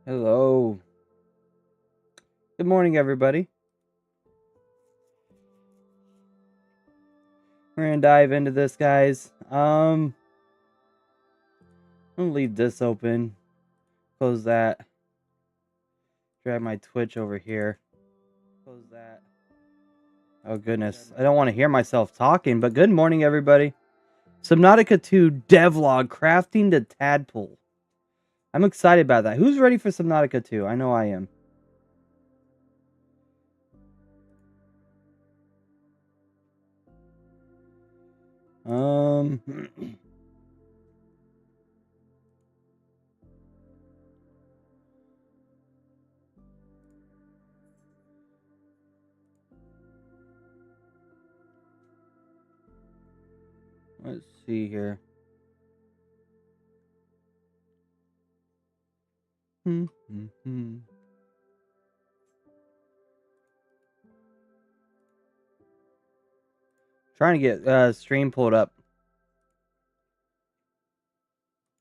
Hello. Good morning, everybody. We're gonna dive into this, guys. I'm gonna leave this open. Close that. Grab my Twitch over here. Close that. Oh goodness, I don't want to hear myself talking. But good morning, everybody. Subnautica 2 devlog crafting the tadpole. I'm excited about that. Who's ready for Subnautica 2? I know I am. Let's see here. Trying to get stream pulled up.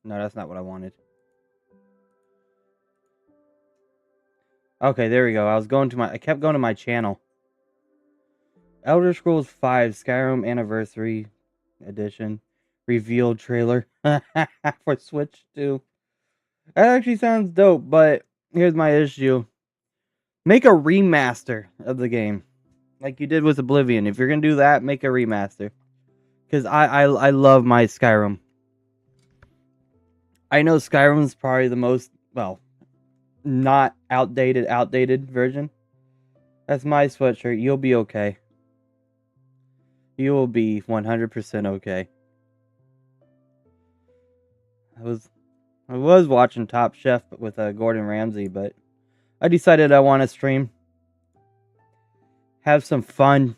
No, that's not what I wanted. Okay, there we go. I kept going to my channel. Elder Scrolls 5 Skyrim Anniversary Edition reveal trailer for Switch 2. That actually sounds dope, but here's my issue. Make a remaster of the game. Like you did with Oblivion. If you're gonna do that, make a remaster. Because I love my Skyrim. I know Skyrim's probably the most, well, not outdated version. That's my sweatshirt. You'll be okay. You will be 100% okay. I was watching Top Chef with Gordon Ramsay, but I decided I want to stream. Have some fun.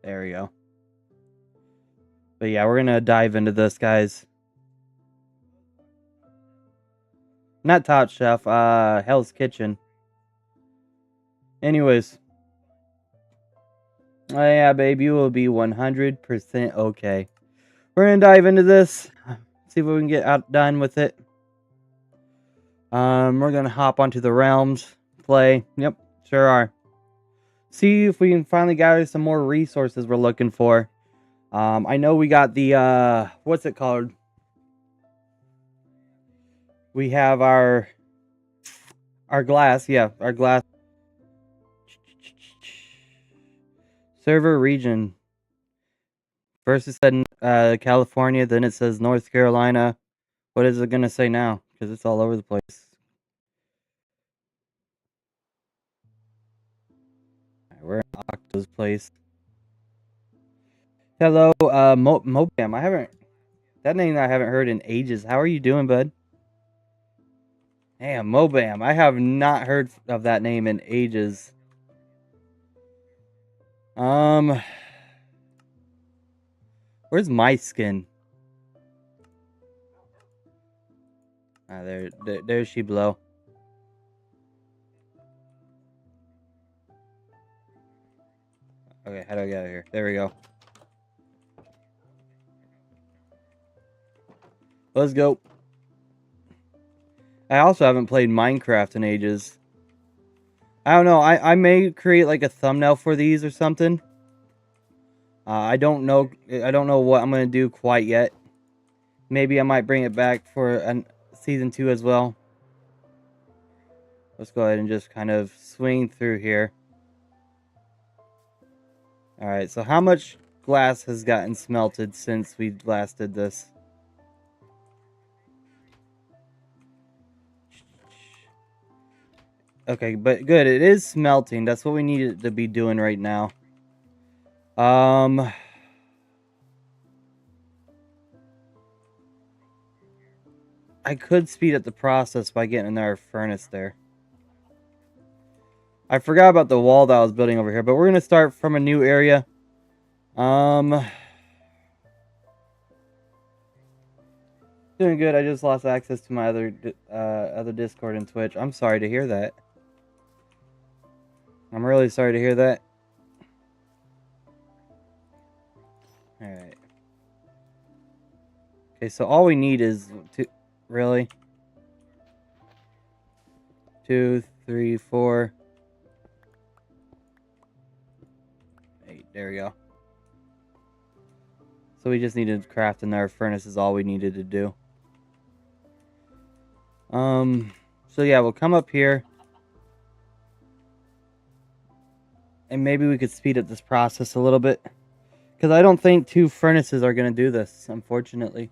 There we go. But yeah, we're gonna dive into this, guys. Not Top Chef, Hell's Kitchen. Anyways. Oh yeah, babe, you will be 100% okay. We're gonna dive into this. See if we can get done with it. We're gonna hop onto the realms, play. Yep, sure are. See if we can finally gather some more resources we're looking for. I know we got the what's it called? We have our glass, yeah, our glass server region. First it said California, then it says North Carolina. What is it gonna say now? Because it's all over the place. Right, we're in Octo's place. Hello, Mobam. That name I haven't heard in ages. How are you doing, bud? Damn, Mobam. I have not heard of that name in ages. Where's my skin? Ah, there's she below. Okay, how do I get out of here? There we go. Let's go. I also haven't played Minecraft in ages. I don't know. I may create like a thumbnail for these or something. I don't know. I don't know what I'm gonna do quite yet. Maybe I might bring it back for season 2 as well. Let's go ahead and just kind of swing through here. Alright, so how much glass has gotten smelted since we last did this? Okay, but good. It is smelting. That's what we need it to be doing right now. I could speed up the process by getting another furnace there. I forgot about the wall that I was building over here, but we're going to start from a new area. Doing good. I just lost access to my other Discord and Twitch. I'm sorry to hear that. I'm really sorry to hear that. Alright. Okay, so all we need is two. Really? 2, 3, 4, 8. There we go. So we just needed to craft another furnace is all we needed to do. So yeah, we'll come up here. And maybe we could speed up this process a little bit. Because I don't think 2 furnaces are going to do this, unfortunately.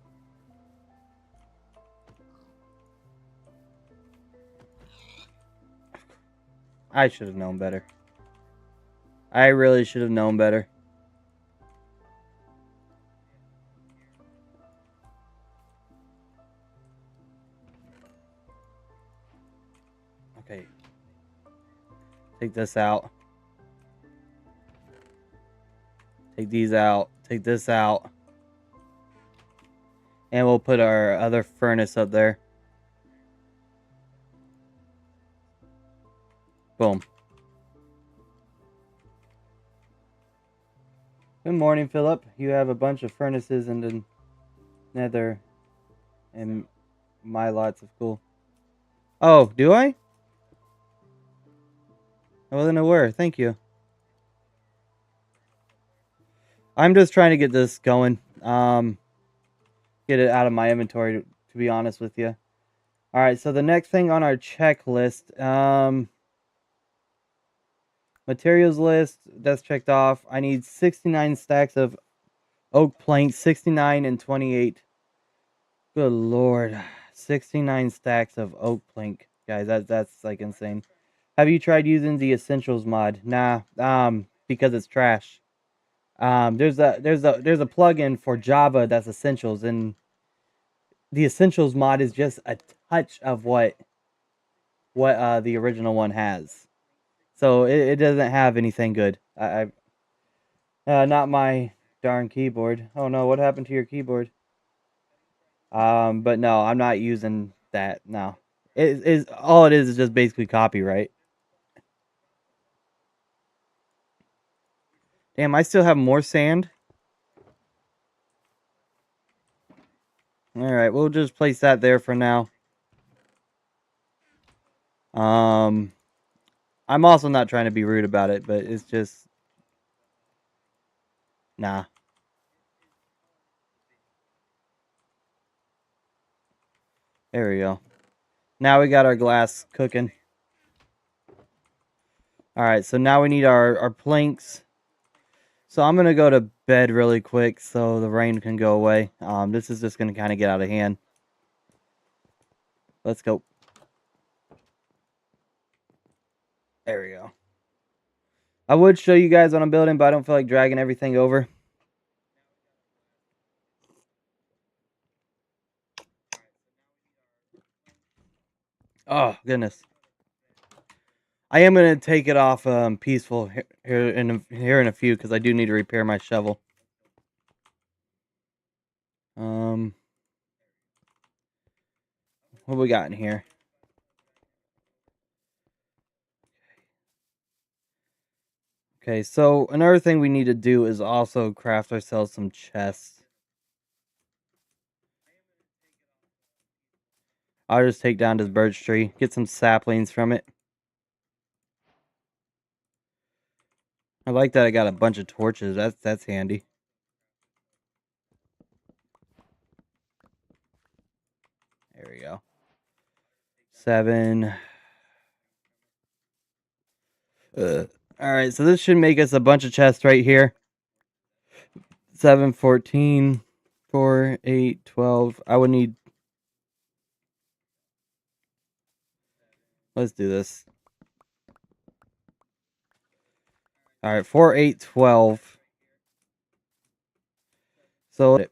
I should have known better. I really should have known better. Okay. Take this out. Take these out. Take this out. And we'll put our other furnace up there. Boom. Good morning, Philip. You have a bunch of furnaces in the nether. And my lots of cool. Oh, do I? I wasn't aware. Thank you. I'm just trying to get this going. Get it out of my inventory, to be honest with you. Alright, so the next thing on our checklist, materials list, that's checked off. I need 69 stacks of oak planks, 69 and 28. Good lord. 69 stacks of oak plank. Guys, that's like insane. Have you tried using the essentials mod? Nah, because it's trash. There's a plugin for Java that's essentials, and the essentials mod is just a touch of what the original one has. So it doesn't have anything good. Not my darn keyboard. Oh no, what happened to your keyboard? But no, I'm not using that. No, it is all it is just basically copyright. Damn, I still have more sand. All right, we'll just place that there for now. I'm also not trying to be rude about it, but it's just nah. There we go. Now we got our glass cooking. Alright, so now we need our planks. So I'm going to go to bed really quick so the rain can go away. This is just going to kind of get out of hand. Let's go. There we go. I would show you guys what I'm building, but I don't feel like dragging everything over. Oh, goodness. I am going to take it off peaceful here in a few because I do need to repair my shovel. What we got in here? Okay, so another thing we need to do is also craft ourselves some chests. I'll just take down this birch tree, get some saplings from it. I like that I got a bunch of torches. That's handy. There we go. 7. Alright, so this should make us a bunch of chests right here. 7, 14, 4, 8, 12. I would need... Let's do this. Alright, 4, 8, 12. So...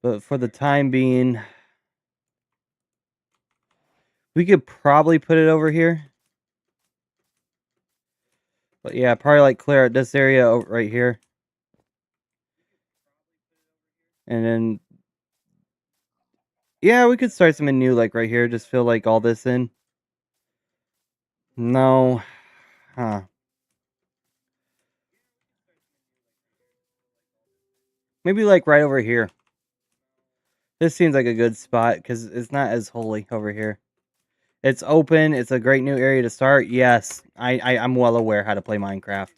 But for the time being... We could probably put it over here. But yeah, probably like clear out this area over right here. And then... Yeah, we could start something new like right here. Just fill like all this in. No. Huh. Maybe like right over here. This seems like a good spot because it's not as holy over here. It's open. It's a great new area to start. Yes, I'm well aware how to play Minecraft.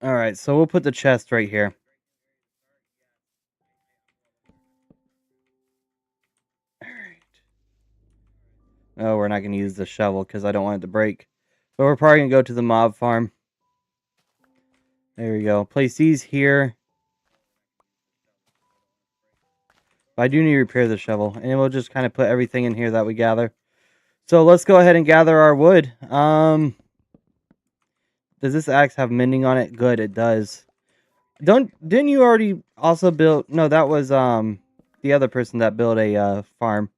All right, so we'll put the chest right here. All right. Oh, we're not going to use the shovel because I don't want it to break. But we're probably going to go to the mob farm. There we go. Place these here. I do need to repair the shovel. And then we'll just kind of put everything in here that we gather. So let's go ahead and gather our wood. Does this axe have mending on it? Good, it does. Didn't you already also build... No, that was the other person that built a farm.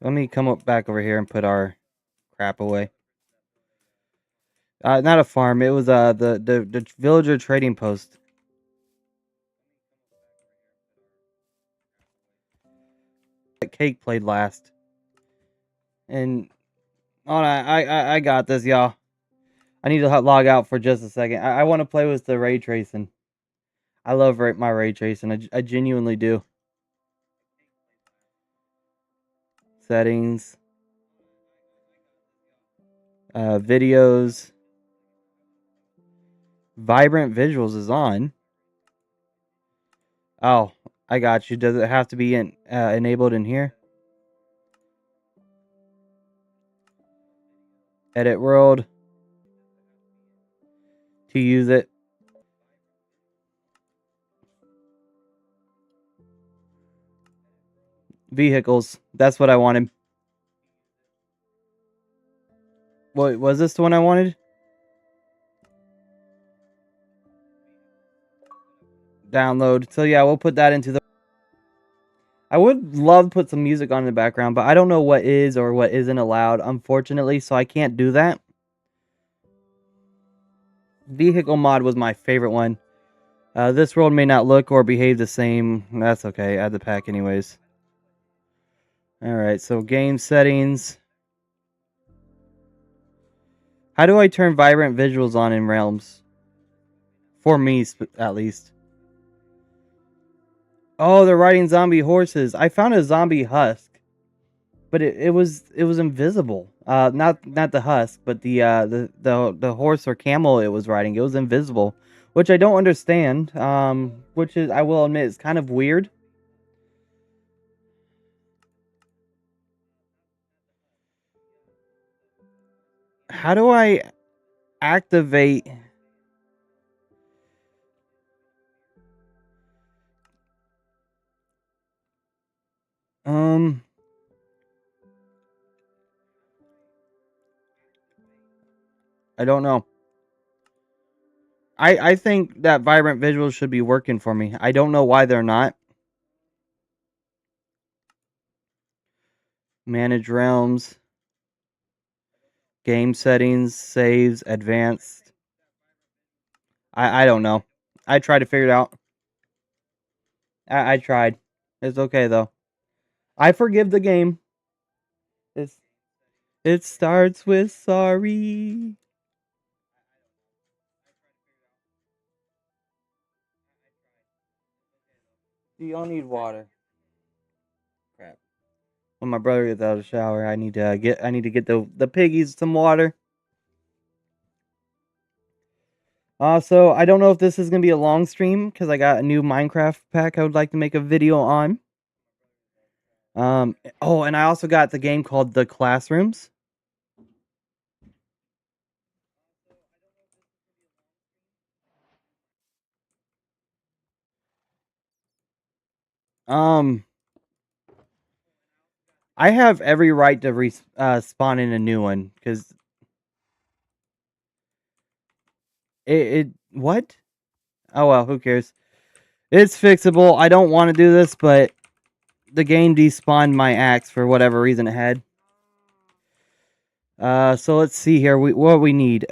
Let me come up back over here and put our crap away. Not a farm. It was the villager trading post. That cake played last. And hold on, I got this, y'all. I need to log out for just a second. I want to play with the ray tracing. I love my ray tracing. I genuinely do. Settings. Videos. Vibrant visuals is on. Oh, I got you. Does it have to be enabled in here? Edit world. To use it. Vehicles. That's what I wanted. What was this the one I wanted? Download. So yeah, we'll put that into the... I would love to put some music on in the background, but I don't know what is or what isn't allowed, unfortunately, so I can't do that. Vehicle mod was my favorite one. This world may not look or behave the same. That's okay. Add the pack anyways. Alright, so game settings. How do I turn vibrant visuals on in Realms? For me, at least. Oh, they're riding zombie horses. I found a zombie husk, but it was invisible. Not the husk, but the horse or camel it was riding. It was invisible, which I don't understand. Which is, I will admit, is kind of weird. How do I activate? I don't know. I think that vibrant visuals should be working for me. I don't know why they're not. Manage realms. Game settings, saves, advanced. I don't know. I tried to figure it out. I tried. It's okay though. I forgive the game. It starts with sorry. Do y'all need water? Crap. When my brother gets out of the shower, I need to get the piggies some water. So I don't know if this is gonna be a long stream because I got a new Minecraft pack I would like to make a video on. Oh, and I also got the game called The Classrooms. I have every right to spawn in a new one because it what? Oh well, who cares? It's fixable. I don't want to do this, but the game despawned my axe for whatever reason it had. So let's see here. What we need.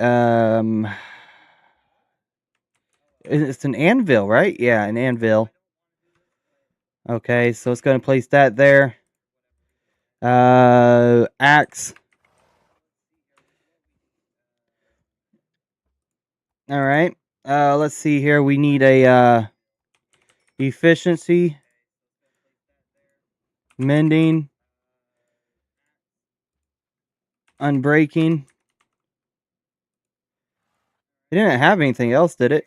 It's an anvil, right? Yeah, an anvil. Okay, so it's gonna place that there. Axe. All right. Let's see here. We need a efficiency, mending, unbreaking. It didn't have anything else, did it?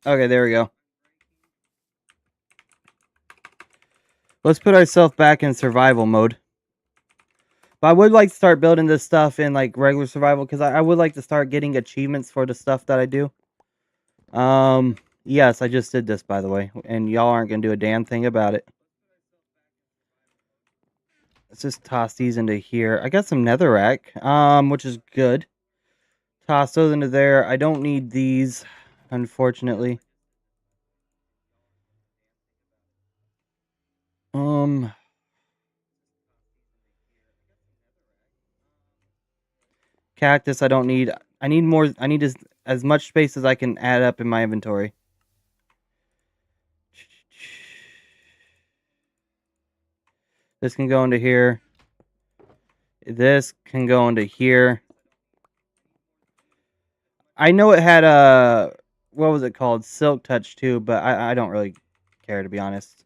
Okay, there we go. Let's put ourselves back in survival mode. But I would like to start building this stuff in like regular survival because I would like to start getting achievements for the stuff that I do. Yes, I just did this, by the way, and y'all aren't gonna do a damn thing about it. Let's just toss these into here. I got some netherrack, which is good. Toss those into there. I don't need these, unfortunately. Cactus I don't need. I need more. I need as much space as I can add up in my inventory. This can go into here. This can go into here. I know it had a, what was it called? Silk touch too, but I don't really care, to be honest.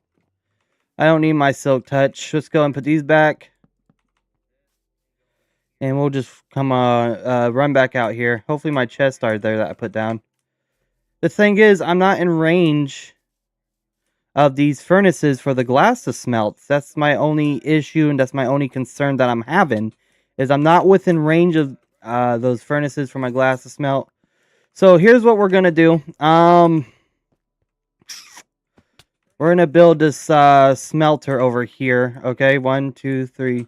I don't need my silk touch. Let's go and put these back. And we'll just come run back out here. Hopefully my chests are there that I put down. The thing is, I'm not in range of these furnaces for the glass to smelt. That's my only issue, and that's my only concern that I'm having, is I'm not within range of those furnaces for my glass to smelt. So here's what we're gonna do. We're gonna build this smelter over here. Okay, 1, 2, 3.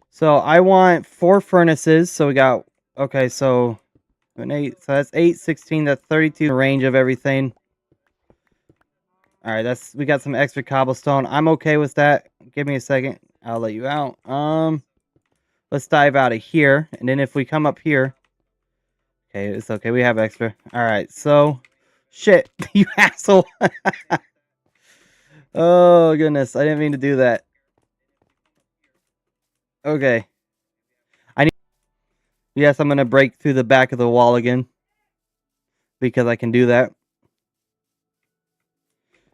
So I want 4 furnaces. So we got, okay, so 8. So that's 8, 16. That's 32 range of everything. All right, we got some extra cobblestone. I'm okay with that. Give me a second. I'll let you out. Let's dive out of here, and then if we come up here, okay, it's okay. We have extra. All right, so shit, you asshole. Oh goodness, I didn't mean to do that. Okay, yes, I'm gonna break through the back of the wall again because I can do that.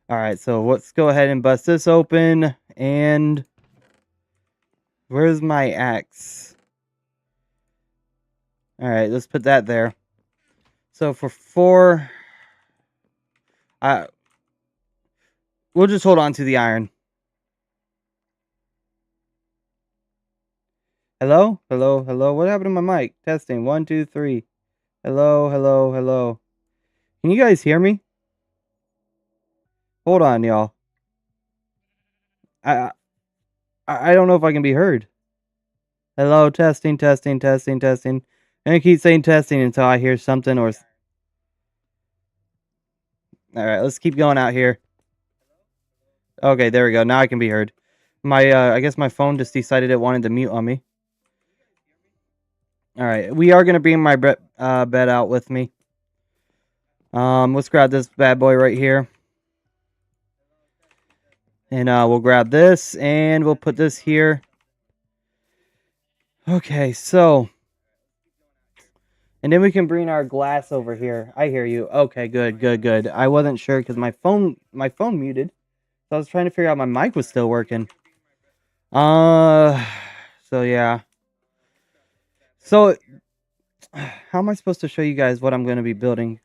All right, so let's go ahead and bust this open. And where's my axe? All right, let's put that there. So for 4, we'll just hold on to the iron. Hello? Hello? Hello? What happened to my mic? Testing. 1, 2, 3. Hello? Hello? Hello? Can you guys hear me? Hold on, y'all. I don't know if I can be heard. Hello? Testing, testing, testing, testing. I'm gonna keep saying testing until I hear something or... Alright, let's keep going out here. Okay, there we go. Now I can be heard. I guess my phone just decided it wanted to mute on me. Alright, we are gonna bring my bed out with me. Let's grab this bad boy right here. And we'll grab this, and we'll put this here. Okay, so... And then we can bring our glass over here. I hear you. Okay, good, good, good. I wasn't sure because my phone muted. So I was trying to figure out my mic was still working. So yeah. So, how am I supposed to show you guys what I'm going to be building?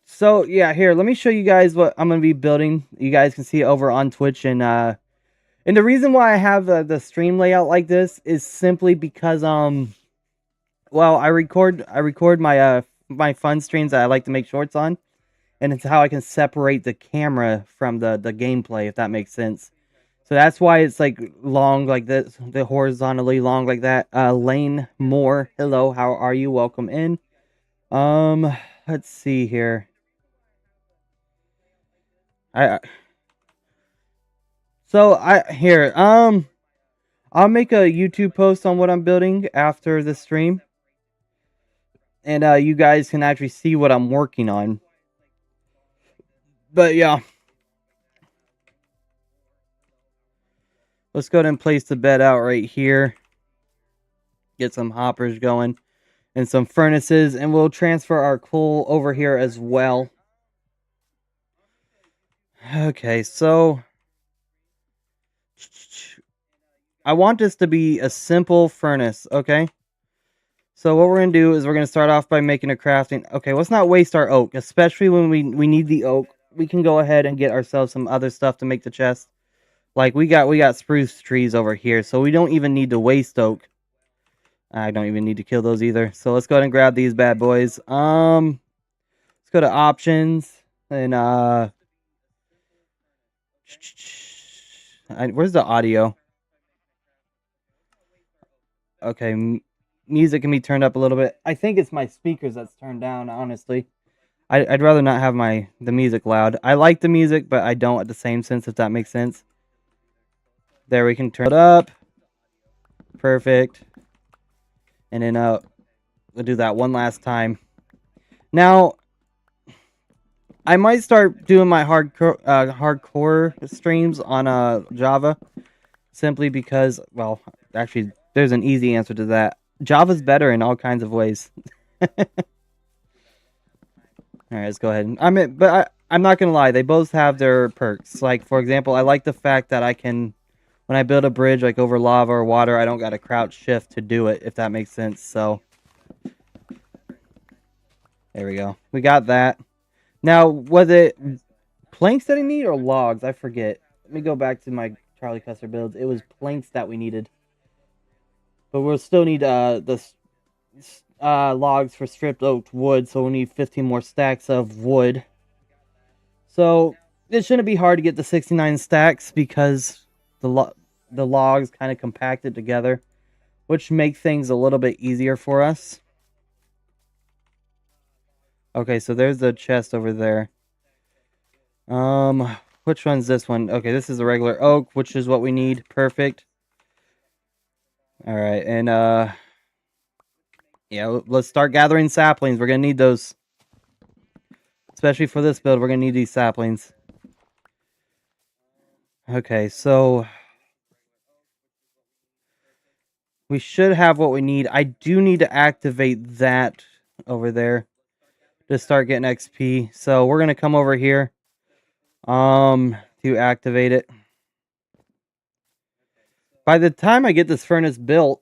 So, yeah, here, let me show you guys what I'm going to be building. You guys can see it over on Twitch. And the reason why I have the stream layout like this is simply because, well, I record my my fun streams that I like to make shorts on. And it's how I can separate the camera from the gameplay, if that makes sense. So that's why it's like long like this, the horizontally long like that. Lane Moore, hello, how are you? Welcome in. Let's see here. I'll make a YouTube post on what I'm building after the stream. And you guys can actually see what I'm working on. But yeah. Let's go ahead and place the bed out right here. Get some hoppers going and some furnaces, and we'll transfer our coal over here as well. Okay, so I want this to be a simple furnace, okay? So what we're going to do is we're going to start off by making a crafting. Okay, let's not waste our oak, especially when we need the oak. We can go ahead and get ourselves some other stuff to make the chest. Like we got spruce trees over here, so we don't even need to waste oak. I don't even need to kill those either. So let's go ahead and grab these bad boys. Let's go to options and where's the audio? Okay, music can be turned up a little bit. I think it's my speakers that's turned down, honestly. I'd rather not have the music loud. I like the music, but I don't at the same sense, if that makes sense. There, we can turn it up. Perfect. And then we'll do that one last time. Now, I might start doing my hardcore streams on Java, simply because, well, actually, there's an easy answer to that. Java's better in all kinds of ways. All right, let's go ahead. I'm not gonna lie. They both have their perks. Like, for example, I like the fact that I can, when I build a bridge like over lava or water, I don't got to crouch shift to do it, if that makes sense. So there we go. We got that. Now, was it planks that I need or logs? I forget. Let me go back to my Charlie Custard builds. It was planks that we needed, but we'll still need logs for stripped oak wood, so we'll need 15 more stacks of wood. So it shouldn't be hard to get the 69 stacks because the logs kind of compacted together, which make things a little bit easier for us. Okay, so there's the chest over there. Which one's this one? Okay, this is a regular oak, which is what we need. Perfect. All right, and yeah, let's start gathering saplings. We're gonna need those, especially for this build. We're gonna need these saplings. Okay, so we should have what we need. I do need to activate that over there to start getting XP. So we're gonna come over here to activate it. By the time I get this furnace built,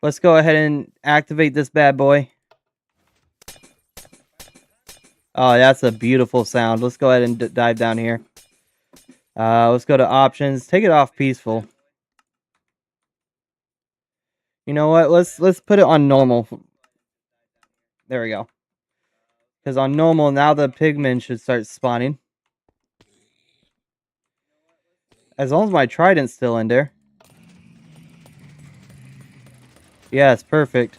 let's go ahead and activate this bad boy. Oh, that's a beautiful sound. Let's go ahead and dive down here. Let's go to options. Take it off peaceful. You know what? Let's put it on normal. There we go. Because on normal, now the pigmen should start spawning. As long as my trident's still in there. Yes, perfect.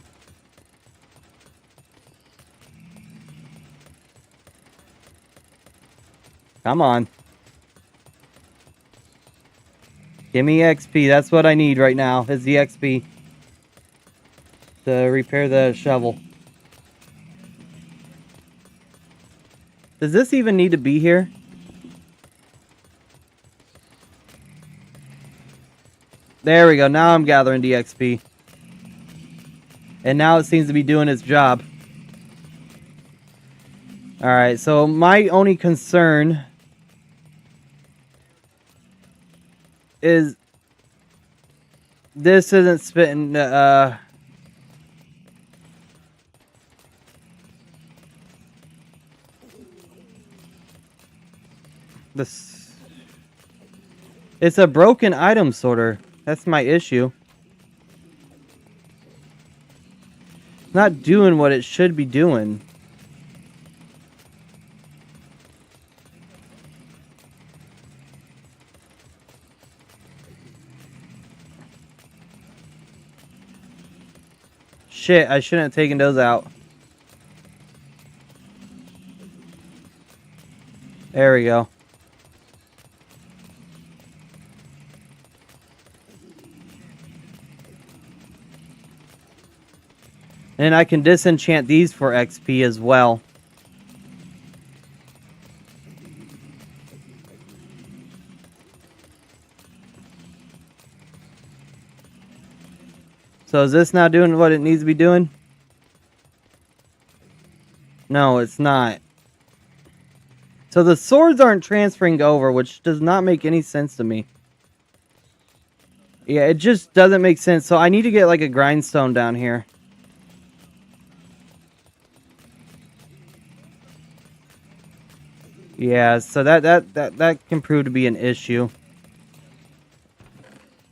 Come on. Give me XP. That's what I need right now, is the XP. To repair the shovel. Does this even need to be here? There we go. Now I'm gathering the XP. And now it seems to be doing its job. Alright, so my only concern is this isn't spitting this. It's a broken item sorter. That's my issue. It's not doing what it should be doing. Shit, I shouldn't have taken those out. There we go. And I can disenchant these for XP as well. So is this now doing what it needs to be doing? No, it's not. So the swords aren't transferring over, which does not make any sense to me. Yeah, it just doesn't make sense. So I need to get like a grindstone down here. Yeah, so that can prove to be an issue.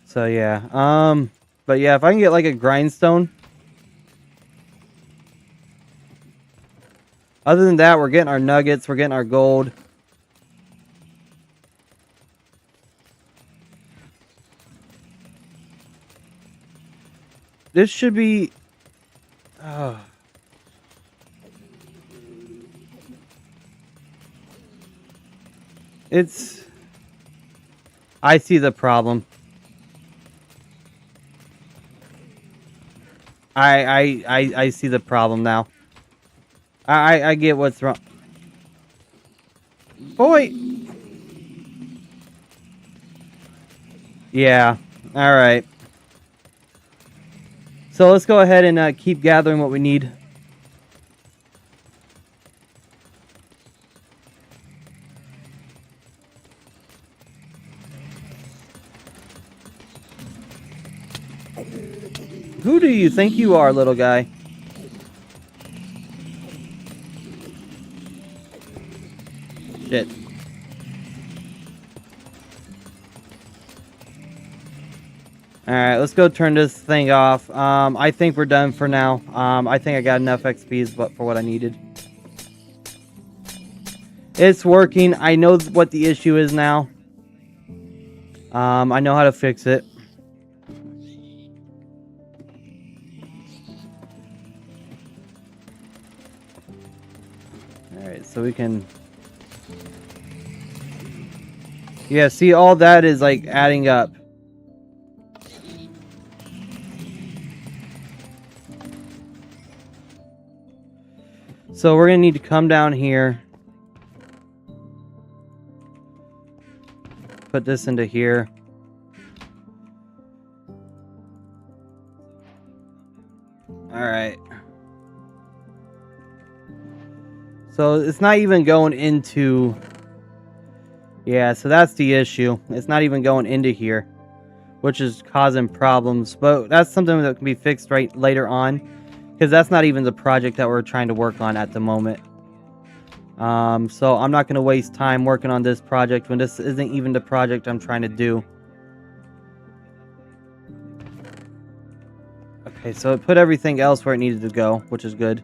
So yeah, but yeah, if I can get like a grindstone. Other than that, we're getting our nuggets, we're getting our gold. This should be... It's... I see the problem. I see the problem now. I get what's wrong. Boy! Yeah, alright. So let's go ahead and keep gathering what we need. Who do you think you are, little guy? Shit. Alright, let's go turn this thing off. I think we're done for now. I think I got enough XP for what I needed. It's working. I know what the issue is now. I know how to fix it. Alright, so we can... Yeah, see, all that is like adding up. So we're going to need to come down here. Put this into here. Alright. So it's not even going into... Yeah, so that's the issue. It's not even going into here, which is causing problems. But that's something that can be fixed right later on, because that's not even the project that we're trying to work on at the moment. So I'm not going to waste time working on this project when this isn't even the project I'm trying to do. Okay, so it put everything else where it needed to go, which is good.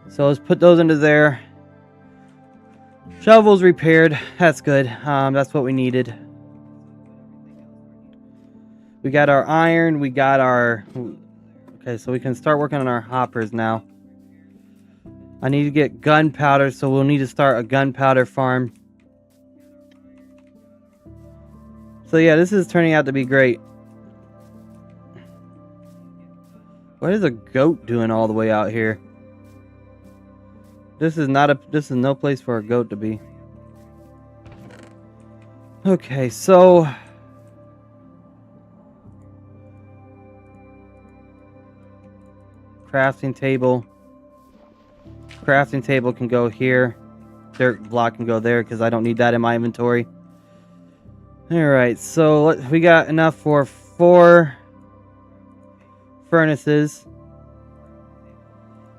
So let's put those into there. Shovel's repaired. That's good. That's what we needed. We got our iron. We got our... Okay, so we can start working on our hoppers now. I need to get gunpowder, so we'll need to start a gunpowder farm. So yeah, this is turning out to be great. What is a goat doing all the way out here? This is no place for a goat to be. Okay, so crafting table. Crafting table can go here. Dirt block can go there because I don't need that in my inventory. Alright, so we got enough for 4 furnaces.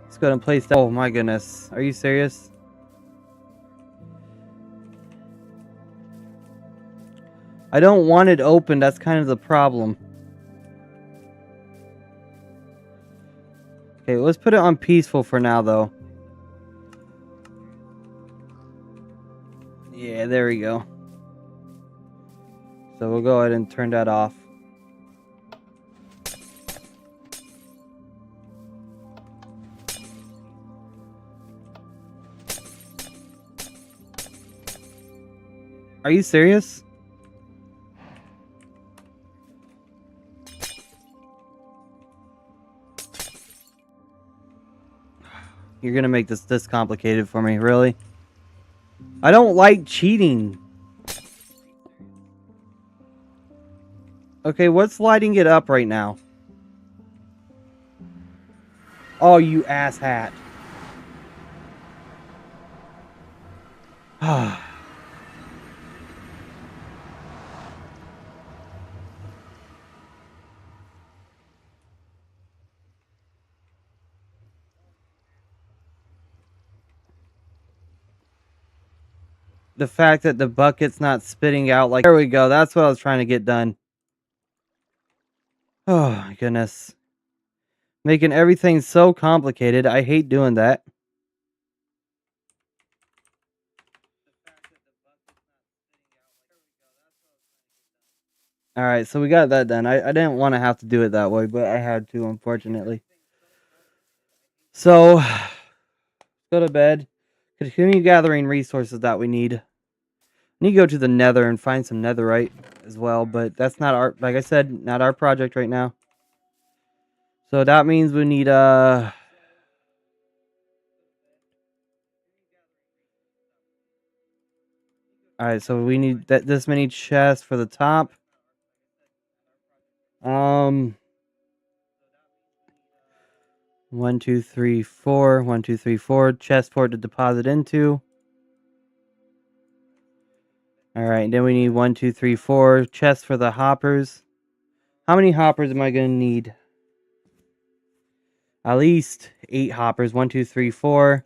Let's go ahead and place that. Oh my goodness. Are you serious? I don't want it open. That's kind of the problem. Okay, let's put it on peaceful for now, though. Yeah, there we go. So we'll go ahead and turn that off. Are you serious? You're gonna make this complicated for me, really? I don't like cheating. Okay, what's lighting it up right now? Oh, you asshat. The fact that the bucket's not spitting out like... There we go. That's what I was trying to get done. Oh, my goodness. Making everything so complicated. I hate doing that. Alright, so we got that done. I didn't want to have to do it that way, but I had to, unfortunately. So, go to bed. Continue gathering resources that we need. Need to go to the nether and find some netherite as well, but that's not our... Like I said, not our project right now. So that means we need... Alright, so we need this many chests for the top. 1, 2, 3, 4. 1, 2, 3, 4. Chest for it to deposit into. Alright, then we need 1, 2, 3, 4 chests for the hoppers. How many hoppers am I going to need? At least 8 hoppers. 1, 2, 3, 4.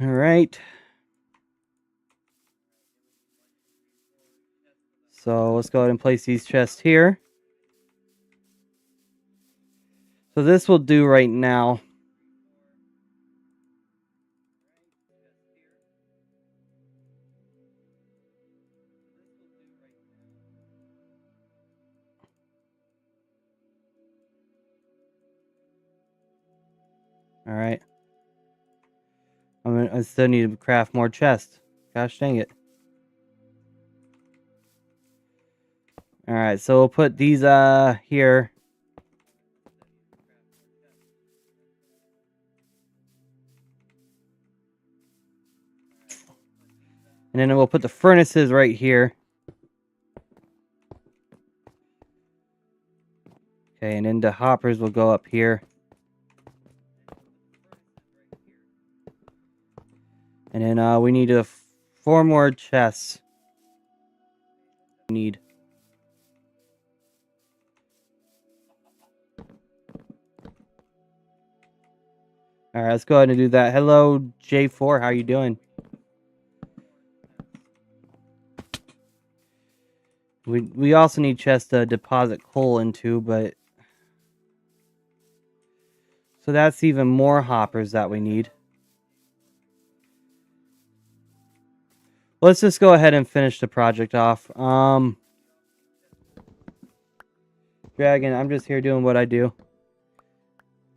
Alright. So let's go ahead and place these chests here. So this will do right now. Alright. I still need to craft more chests. Gosh dang it. Alright, so we'll put these here. And then we'll put the furnaces right here. Okay, and then the hoppers will go up here. And then we need 4 more chests. Need. Alright, let's go ahead and do that. Hello, J4. How you doing? We also need chests to deposit coal into, but... So that's even more hoppers that we need. Let's just go ahead and finish the project off. Dragon, I'm just here doing what I do.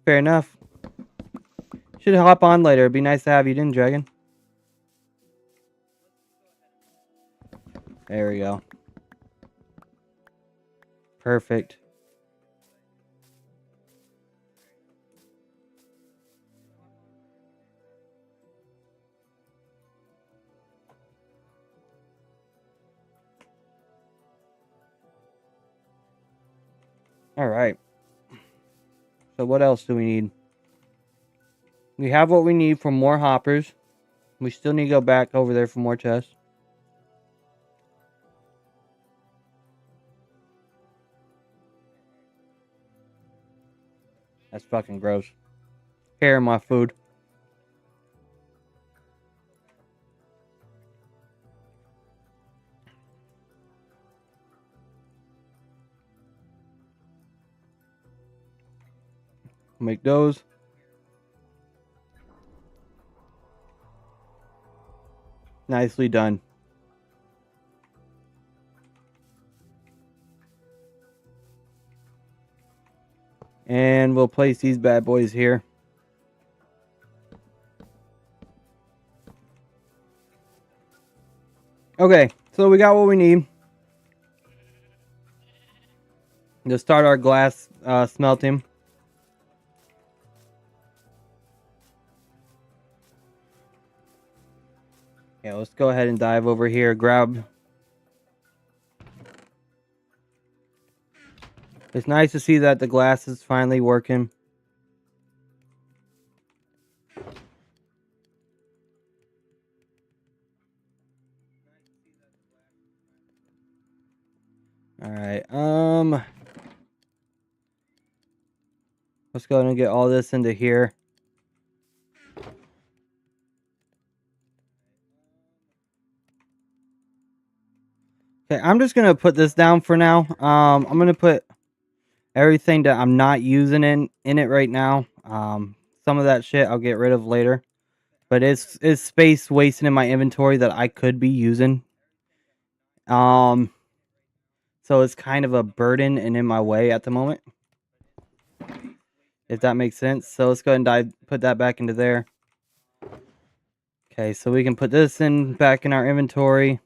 Fair enough. Should hop on later. It'd be nice to have you in, Dragon. There we go. Perfect. Alright. So what else do we need? We have what we need for more hoppers. We still need to go back over there for more chests. That's fucking gross. Hair in my food. Make those. Nicely done. And we'll place these bad boys here. Okay, so we got what we need to start our glass smelting. Yeah, let's go ahead and dive over here, grab... It's nice to see that the glass is finally working. Alright, let's go ahead and get all this into here. Okay, I'm just gonna put this down for now. I'm gonna put everything that I'm not using in it right now. Some of that shit I'll get rid of later. But it's space wasting in my inventory that I could be using. So it's kind of a burden and in my way at the moment. If that makes sense. So let's go ahead and put that back into there. Okay, so we can put this back in our inventory.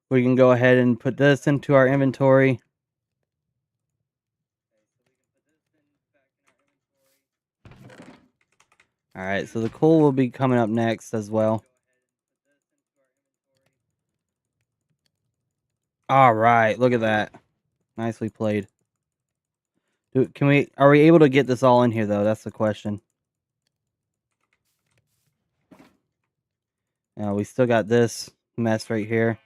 We can go ahead and put this into our inventory. Alright, so the coal will be coming up next as well. Alright, look at that. Nicely played. Are we able to get this all in here though? That's the question. Now we still got this mess right here.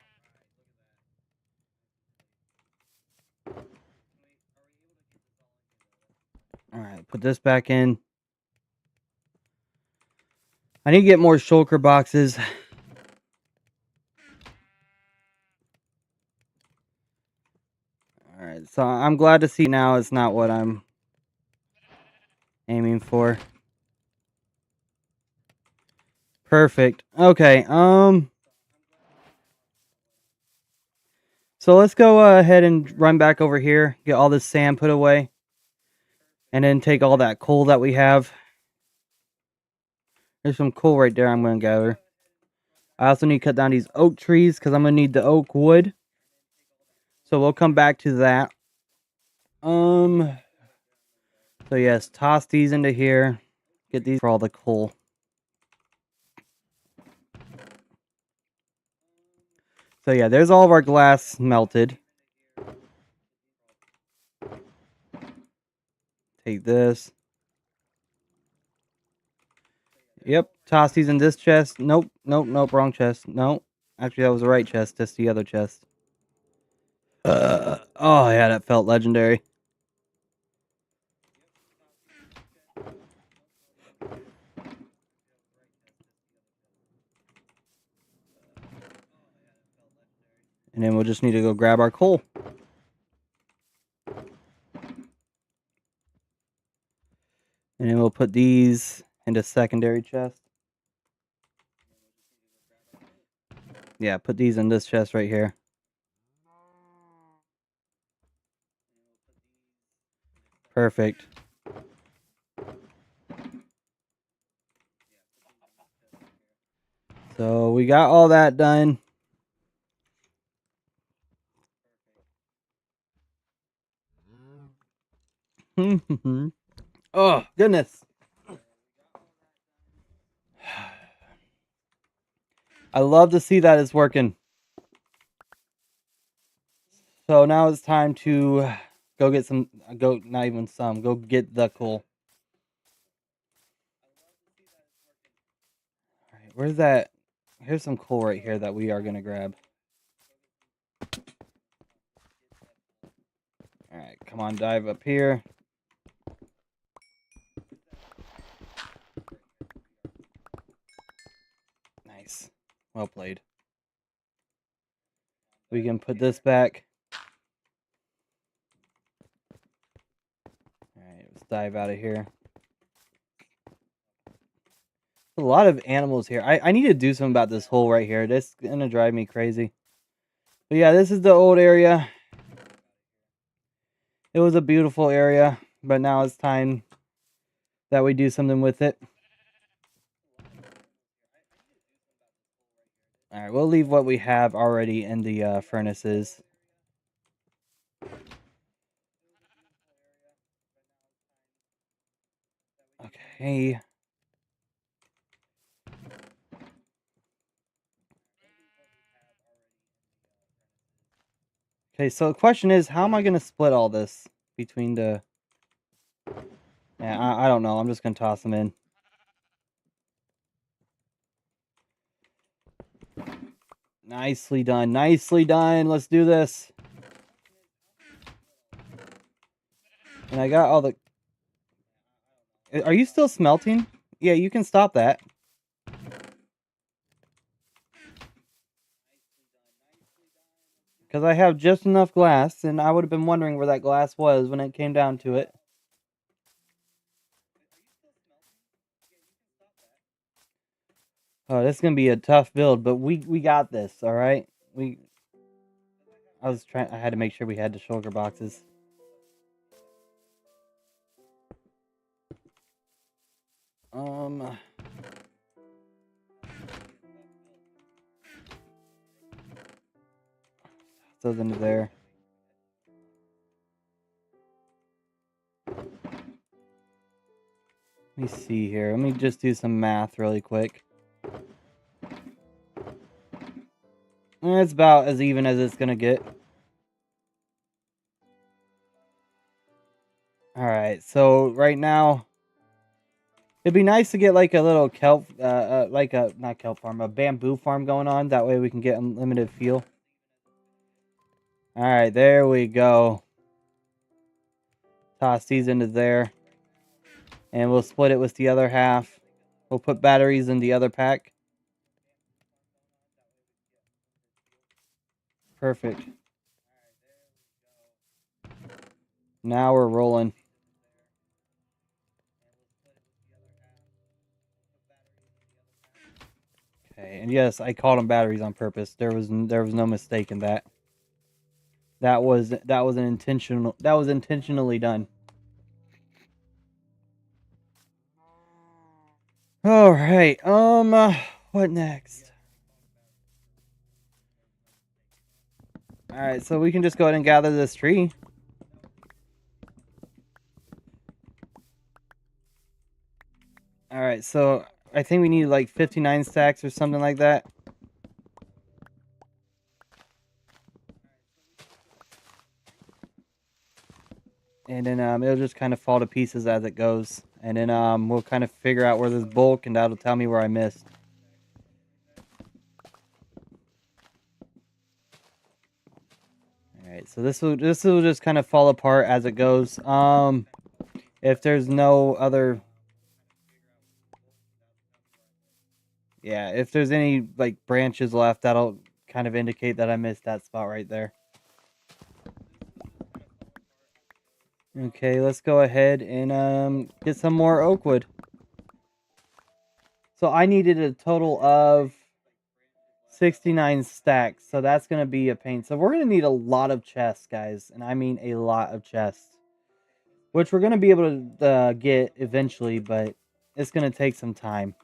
Alright, put this back in. I need to get more shulker boxes. Alright, so I'm glad to see now it's not what I'm aiming for. Perfect. Okay, so let's go ahead and run back over here, get all this sand put away, and then take all that coal that we have. There's some coal right there I'm going to gather. I also need to cut down these oak trees because I'm going to need the oak wood. So we'll come back to that. So yes, toss these into here. Get these for all the coal. So yeah, there's all of our glass melted. Take this. Yep, toss these in this chest. Nope, wrong chest. Nope. Actually, that was the right chest. That's the other chest. Oh yeah, that felt legendary. And then we'll just need to go grab our coal. And then we'll put these into secondary chest. Yeah, put these in this chest right here. Perfect. So we got all that done. Oh, goodness. I love to see that it's working. So now it's time to go get some, not even some, go get the coal. All right, where's that? Here's some coal right here that we are going to grab. All right, come on, dive up here. Nice. Well played. We can put this back. Alright, let's dive out of here. A lot of animals here. I need to do something about this hole right here. This is going to drive me crazy. But yeah, this is the old area. It was a beautiful area, but now it's time that we do something with it. Alright, we'll leave what we have already in the furnaces. Okay. Okay, so the question is, how am I going to split all this between the... Yeah, I don't know. I'm just going to toss them in. Nicely done. Nicely done. Let's do this. And I got all the... Are you still smelting? Yeah, you can stop that. Because I have just enough glass, and I would have been wondering where that glass was when it came down to it. Oh, this is going to be a tough build, but we got this, alright? I had to make sure we had the shulker boxes. Those into there. Let me see here. Let me just do some math really quick. It's about as even as it's gonna get. Alright, so right now, it'd be nice to get like a little kelp, not kelp farm, a bamboo farm going on. That way we can get unlimited fuel. Alright, there we go. Toss these into there. And we'll split it with the other half. We'll put batteries in the other pack. Perfect. Now we're rolling. Okay, and yes, I called them batteries on purpose. There was no mistake in that. That was intentionally done. All right. What next? All right, so we can just go ahead and gather this tree. All right, so I think we need like 59 stacks or something like that. And then it'll just kind of fall to pieces as it goes. And then we'll kind of figure out where there's bulk, and that'll tell me where I missed. All right, so this will just kind of fall apart as it goes. If there's no other, yeah, if there's any like branches left, that'll kind of indicate that I missed that spot right there. Okay, let's go ahead and get some more oak wood. So I needed a total of 69 stacks, so that's going to be a pain. So we're going to need a lot of chests, guys, and I mean a lot of chests. Which we're going to be able to get eventually, but it's going to take some time.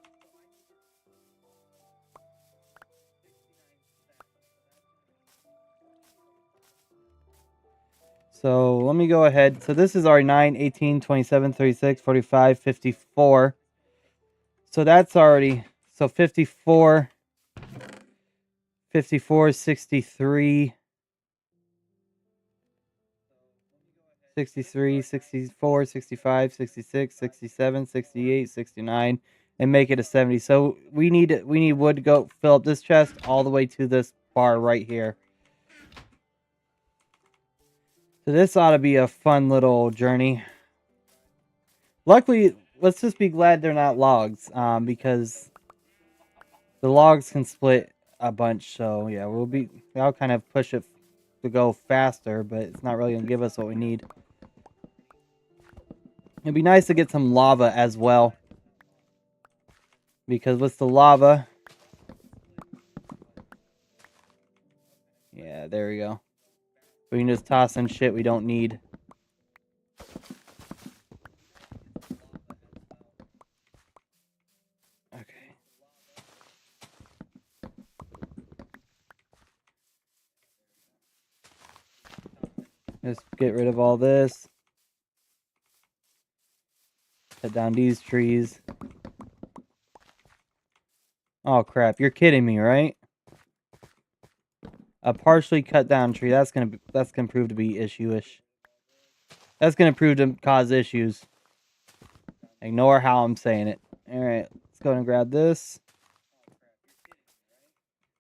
So let me go ahead. So this is our 9, 18, 27, 36, 45, 54. So that's already, so 54, 54, 63, 63, 64, 65, 66, 67, 68, 69, and make it a 70. So we need wood to go fill up this chest all the way to this bar right here. So this ought to be a fun little journey. Luckily, let's just be glad they're not logs, because the logs can split a bunch. So yeah, I'll kind of push it to go faster, but it's not really gonna give us what we need. It'd be nice to get some lava as well, because with the lava, yeah, there we go. We can just toss in shit we don't need. Okay. Just get rid of all this. Cut down these trees. Oh crap, you're kidding me, right? A partially cut down tree. That's gonna prove to be issue-ish. That's gonna prove to cause issues. Ignore how I'm saying it. Alright, let's go and grab this.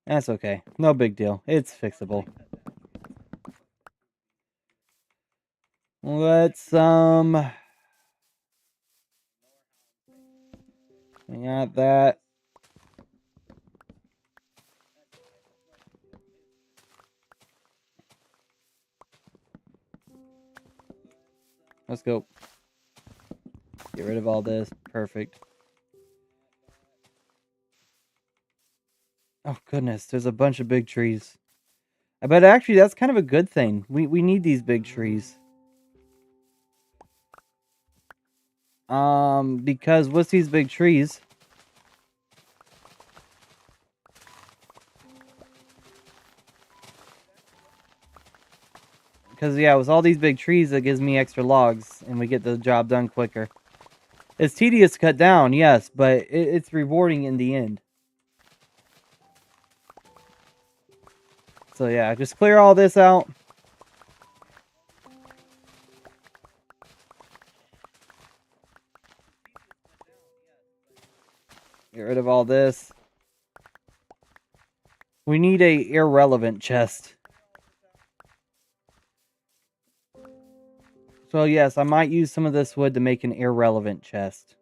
That's okay. No big deal. It's fixable. Let's, we got that. Let's go. Get rid of all this. Perfect. Oh, goodness. There's a bunch of big trees. I bet actually that's kind of a good thing. We need these big trees. Because with these big trees, because yeah, with all these big trees, it gives me extra logs, and we get the job done quicker. It's tedious to cut down, yes, but it's rewarding in the end. So yeah, just clear all this out. Get rid of all this. We need a irrelevant chest. So yes, I might use some of this wood to make an irrelevant chest.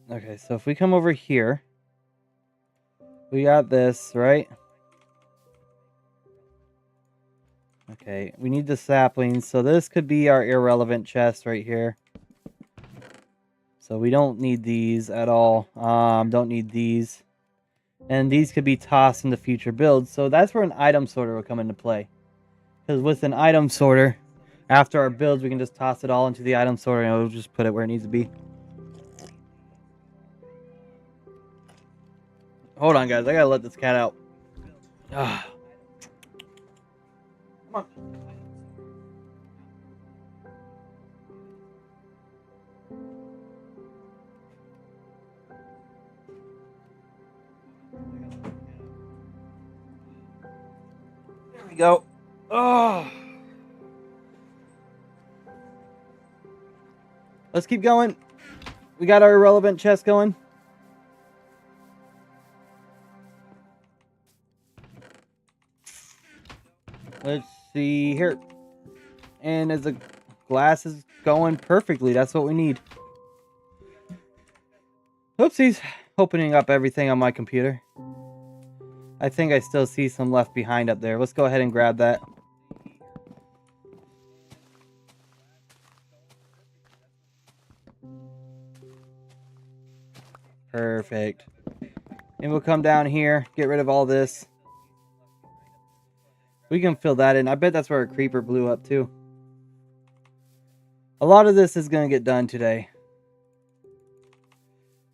Okay, so if we come over here, we got this, right? Okay, we need the saplings, so this could be our irrelevant chest right here. So we don't need these at all. Don't need these. And these could be tossed into future builds. So that's where an item sorter will come into play. Because with an item sorter, after our builds, we can just toss it all into the item sorter and it'll just put it where it needs to be. Hold on, guys. I gotta let this cat out. Ah. Come on. There we go. Oh. Let's keep going. We got our irrelevant chest going. Let's see here. And as the glass is going perfectly, that's what we need. Oopsies. Opening up everything on my computer. I think I still see some left behind up there. Let's go ahead and grab that. Perfect. And we'll come down here, get rid of all this. We can fill that in. I bet that's where a creeper blew up too. A lot of this is going to get done today.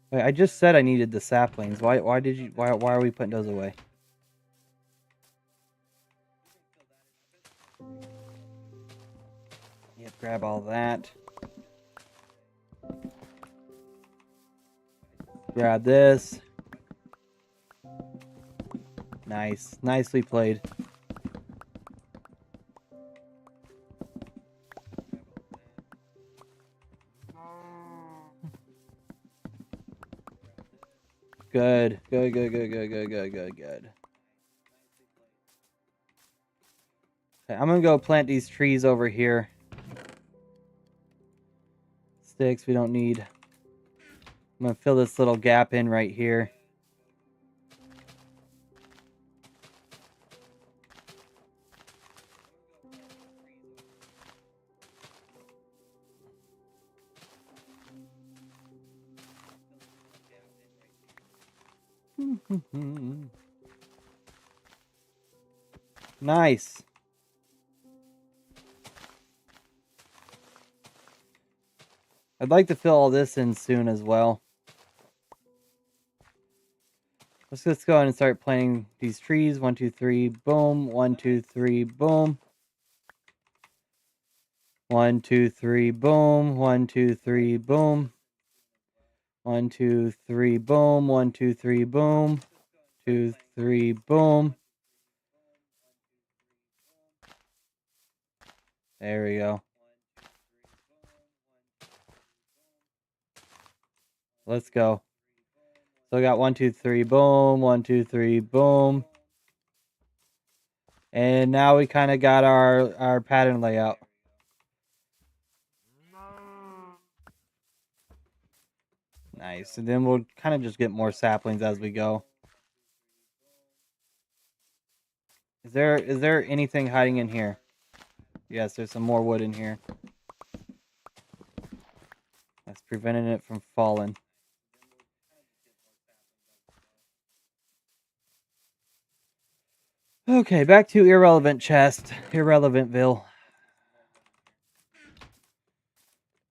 Wait, I just said I needed the saplings. Why are we putting those away? Yep, grab all that. Grab this. Nice. Nicely played. Good. Good. Okay, I'm going to go plant these trees over here. Sticks we don't need. I'm going to fill this little gap in right here. Nice. I'd like to fill all this in soon as well. Let's just go ahead and start planting these trees. 1, 2, 3, boom. 1, 2, 3, boom. 1, 2, 3, boom. 1, 2, 3, boom. 1, 2, 3, boom. 1, 2, 3, boom. 2, 3, boom. There we go. Let's go. So I got 1, 2, 3, boom. 1, 2, 3, boom. And now we kind of got our pattern layout. Nice. And then we'll kind of just get more saplings as we go. Is there anything hiding in here? Yes, there's some more wood in here. That's preventing it from falling. Okay, back to irrelevant chest. Irrelevantville.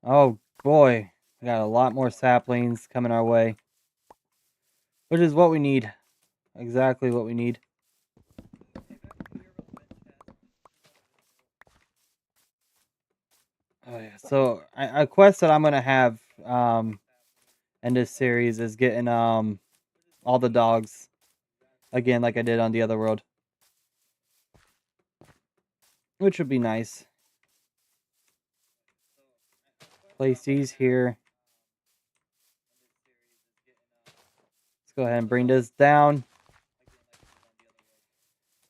Oh boy, we got a lot more saplings coming our way. Which is what we need. Exactly what we need. Oh yeah. So a quest that I'm gonna have in this series is getting all the dogs again, like I did on the other world, which would be nice. Place these here. Let's go ahead and bring this down,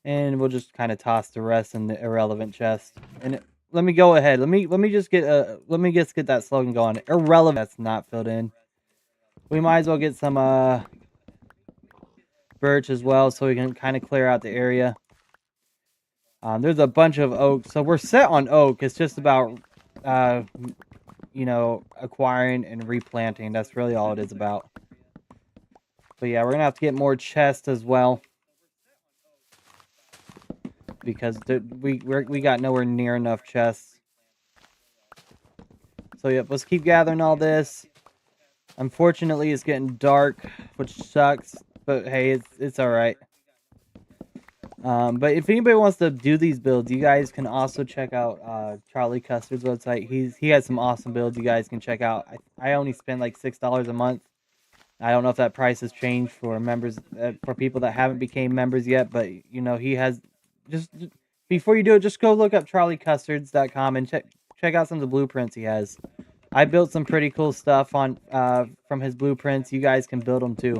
and we'll just kind of toss the rest in the irrelevant chest. And let me go ahead. Let me just get that slogan going. Irrelevant. That's not filled in. We might as well get some birch as well, so we can kind of clear out the area. There's a bunch of oak, so we're set on oak. It's just about, acquiring and replanting. That's really all it is about. But yeah, we're gonna have to get more chests as well, because we got nowhere near enough chests. So yep, let's keep gathering all this. Unfortunately, it's getting dark, which sucks. But hey, it's all right. But if anybody wants to do these builds, you guys can also check out Charlie Custard's website. He has some awesome builds you guys can check out. I only spend like $6 a month. I don't know if that price has changed for members, for people that haven't became members yet. But he has just before you do it, just go look up charliecustards.com and check out some of the blueprints he has. I built some pretty cool stuff on from his blueprints. You guys can build them too.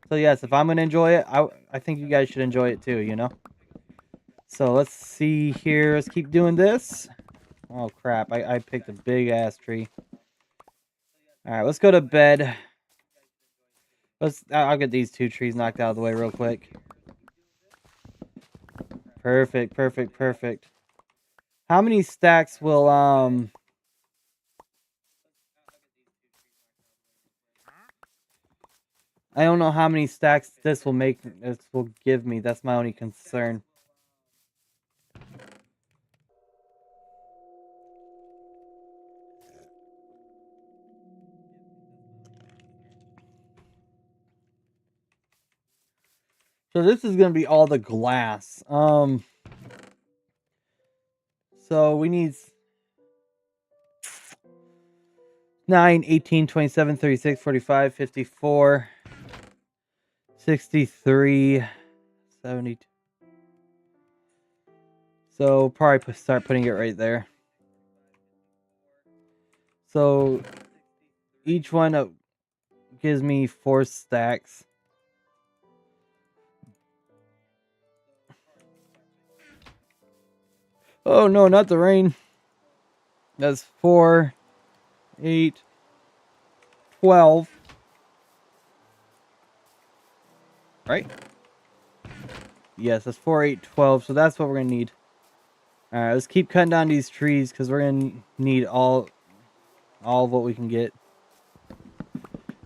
So yes, if I'm gonna enjoy it, I think you guys should enjoy it too. So let's see here. Let's keep doing this. Oh crap! I picked a big ass tree. All right, let's go to bed. I'll get these 2 trees knocked out of the way real quick. Perfect, perfect, perfect. How many stacks will I don't know how many stacks this will give me. That's my only concern. So this is gonna be all the glass. So we need 9, 18, 27, 36, 45, 54, 63, 72. So probably start putting it right there. So each one gives me 4 stacks. Oh no, not the rain. That's 4, 8, 12. Right? Yes, that's 4, 8, 12. So that's what we're gonna need. Alright, let's keep cutting down these trees because we're gonna need all of what we can get.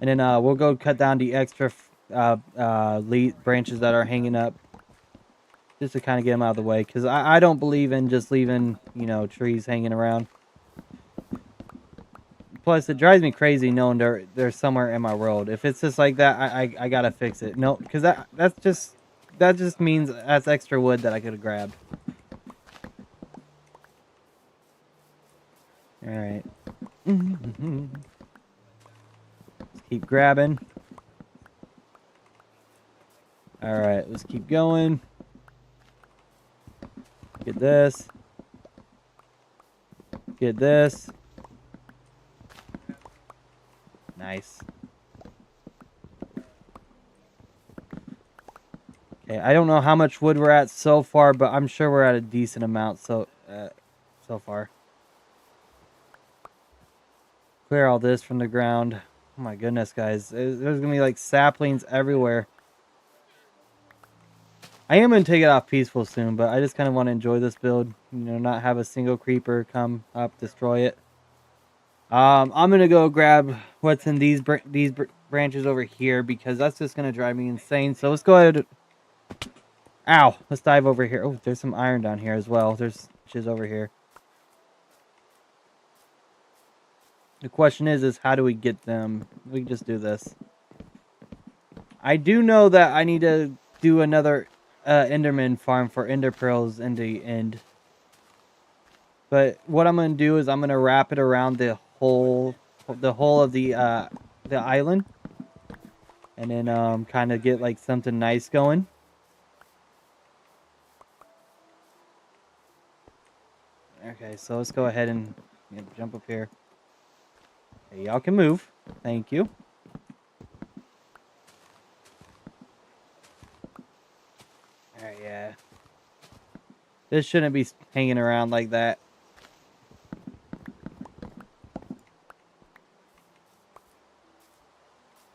And then we'll go cut down the extra branches that are hanging up, just to kind of get them out of the way, because I don't believe in just leaving trees hanging around. Plus, it drives me crazy knowing they're somewhere in my world. If it's just like that, I gotta fix it. No, because that just means that's extra wood that I could have grabbed. All right. Let's keep grabbing. All right, let's keep going. Get this. Get this. Nice. Okay, I don't know how much wood we're at so far, but I'm sure we're at a decent amount so far. Clear all this from the ground. Oh my goodness, guys. There's going to be like saplings everywhere. I am going to take it off peaceful soon, but I just kind of want to enjoy this build. You know, not have a single creeper come up, destroy it. I'm going to go grab what's in these branches over here because that's just going to drive me insane. So let's go ahead. Ow. Let's dive over here. Oh, there's some iron down here as well. There's shiz over here. The question is how do we get them? We can just do this. I do know that I need to do another Enderman farm for Ender Pearls in the end. But what I'm going to do is I'm going to wrap it around the whole of the island. And then kind of get like something nice going. Okay, so let's go ahead and jump up here. Okay, y'all can move. Thank you. Alright, yeah. This shouldn't be hanging around like that.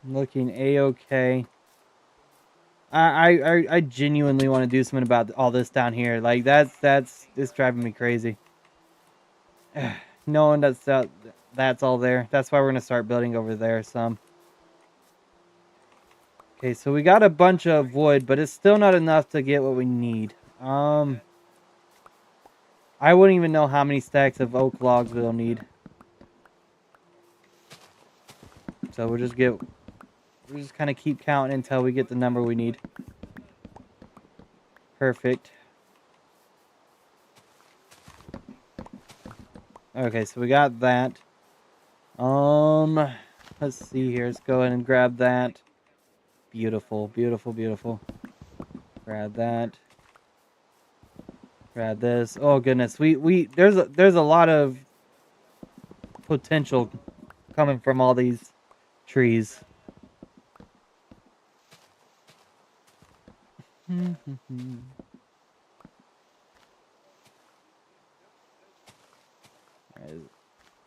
Looking a-okay. I genuinely want to do something about all this down here. Like that's driving me crazy. Knowing that's all there. That's why we're gonna start building over there some. Okay, so we got a bunch of wood, but it's still not enough to get what we need. I wouldn't even know how many stacks of oak logs we'll need. So we'll just kind of keep counting until we get the number we need. Perfect. Okay, so we got that. Let's see here. Let's go ahead and grab that. Beautiful, beautiful, beautiful. Grab that. Grab this. Oh goodness, there's a lot of potential coming from all these trees.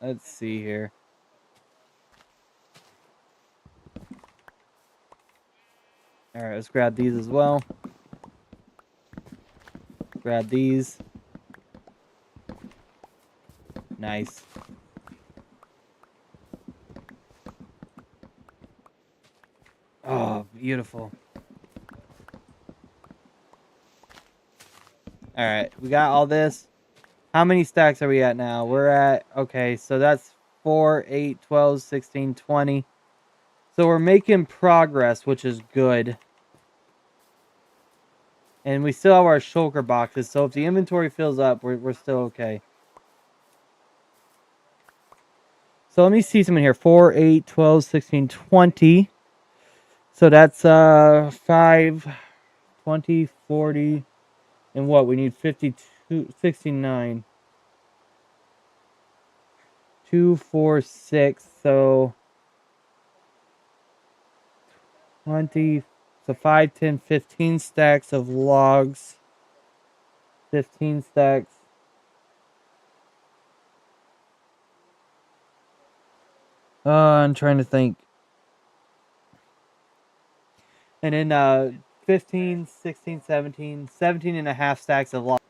Let's see here. Alright, let's grab these as well. Grab these. Nice. Oh, beautiful. Alright, we got all this. How many stacks are we at now? We're at, okay, so that's 4, 8, 12, 16, 20. So we're making progress, which is good. And we still have our shulker boxes, so if the inventory fills up, we're still okay. So let me see something here. 4, 8, 12, 16, 20. So that's 5, 20, 40. And what? We need 52, 69. 2, 4, 6. So 20. So 5, 10, 15 stacks of logs. 15 stacks. I'm trying to think. And then 15, 16, 17, 17 and a half stacks of logs.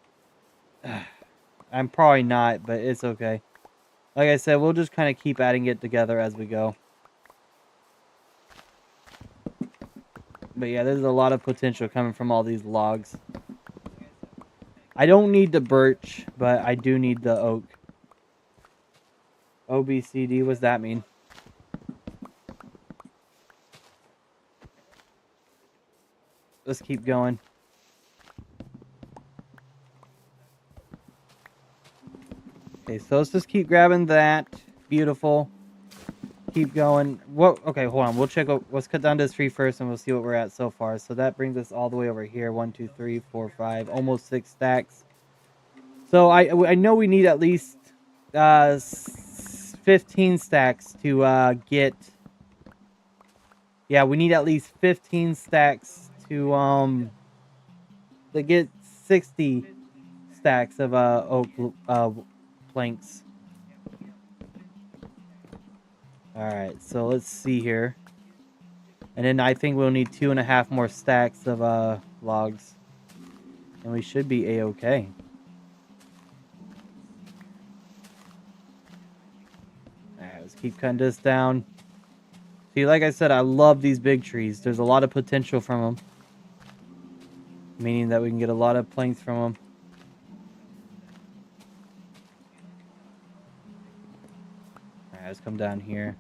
I'm probably not, but it's okay. Like I said, we'll just kind of keep adding it together as we go. But yeah, there's a lot of potential coming from all these logs. I don't need the birch, but I do need the oak. OBCD, what's that mean? Let's keep going. Okay, so let's just keep grabbing that. Beautiful. Keep going. What? Okay, hold on. We'll check. Let's cut down to this tree first, and we'll see what we're at so far. So that brings us all the way over here. 1, 2, 3, 4, 5, almost 6 stacks. So I know we need at least 15 stacks to get Yeah, we need at least 15 stacks to get 60 stacks of oak planks. All right, so let's see here. And then I think we'll need 2.5 more stacks of logs. And we should be a-okay. Alright, let's keep cutting this down. See, like I said, I love these big trees. There's a lot of potential from them. Meaning that we can get a lot of planks from them. Alright, let's come down here.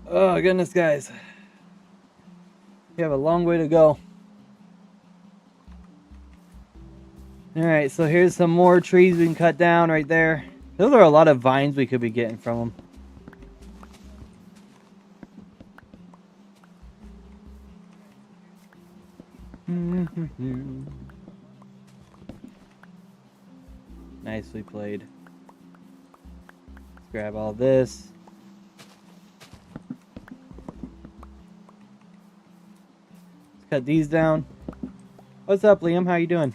Oh, goodness, guys. We have a long way to go. Alright, so here's some more trees we can cut down right there. Those are a lot of vines we could be getting from them. Nicely played. Let's grab all this. Let's cut these down. What's up, Liam? How you doing?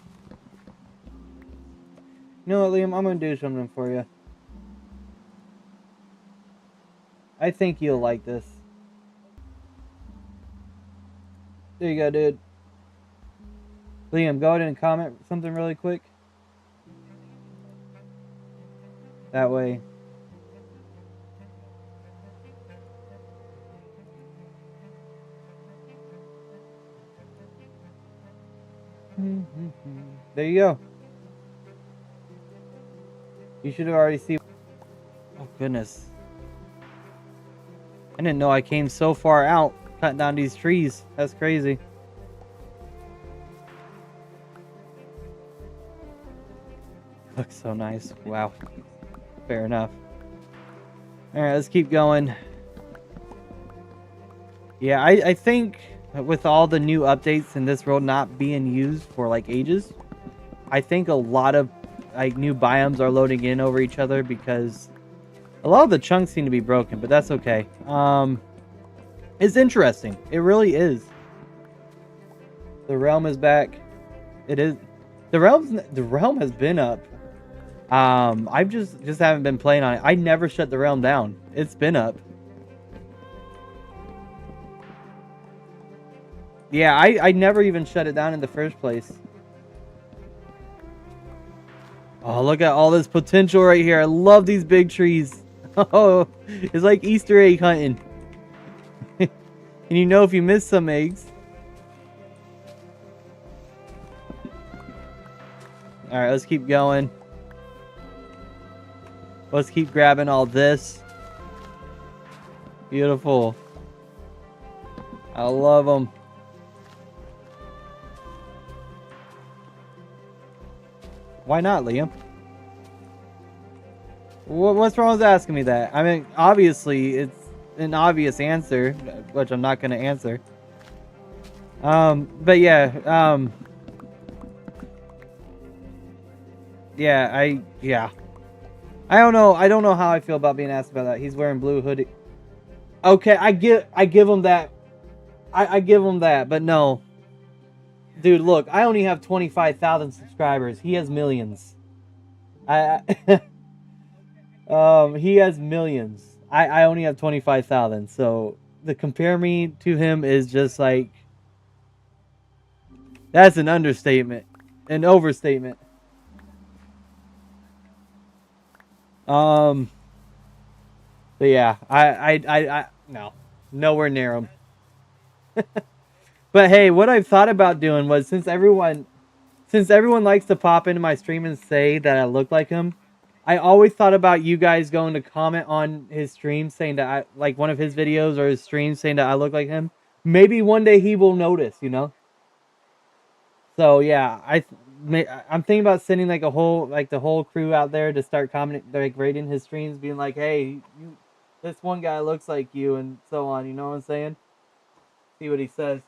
You know what, Liam? I'm gonna do something for you. I think you'll like this. There you go, dude. Liam, go ahead and comment something really quick. That way. There you go. You should have already seen. Oh, goodness. I didn't know I came so far out cutting down these trees. That's crazy. Looks so nice. Wow. Fair enough. Alright, let's keep going. Yeah, I think with all the new updates in this world not being used for like ages, I think a lot of like new biomes are loading in over each other because a lot of the chunks seem to be broken, but that's okay. It's interesting. It really is. The realm is back. It is. The realm has been up. I've just haven't been playing on it. I never shut the realm down. It's been up. Yeah, I never even shut it down in the first place. Oh, look at all this potential right here. I love these big trees. Oh, it's like Easter egg hunting. And you know if you miss some eggs. Alright, let's keep going. Let's keep grabbing all this. Beautiful. I love them. Why not, Liam? What's wrong with asking me that? I mean, obviously, it's an obvious answer, which I'm not going to answer. But yeah, yeah. I don't know how I feel about being asked about that. He's wearing blue hoodie. Okay, I give him that. I give him that, but no. Dude, look, I only have 25,000 subscribers. He has millions. He has millions. I only have 25,000. So to compare me to him is just like, that's an understatement, an overstatement. But yeah, I no, nowhere near him. But hey, what I've thought about doing was since everyone likes to pop into my stream and say that I look like him, I always thought about you guys going to comment on his stream saying that I like one of his videos or his streams saying that I look like him. Maybe one day he will notice, you know. So yeah, I'm thinking about sending like the whole crew out there to start commenting, like rating his streams, being like, "Hey, this one guy looks like you," and so on. You know what I'm saying? See what he says.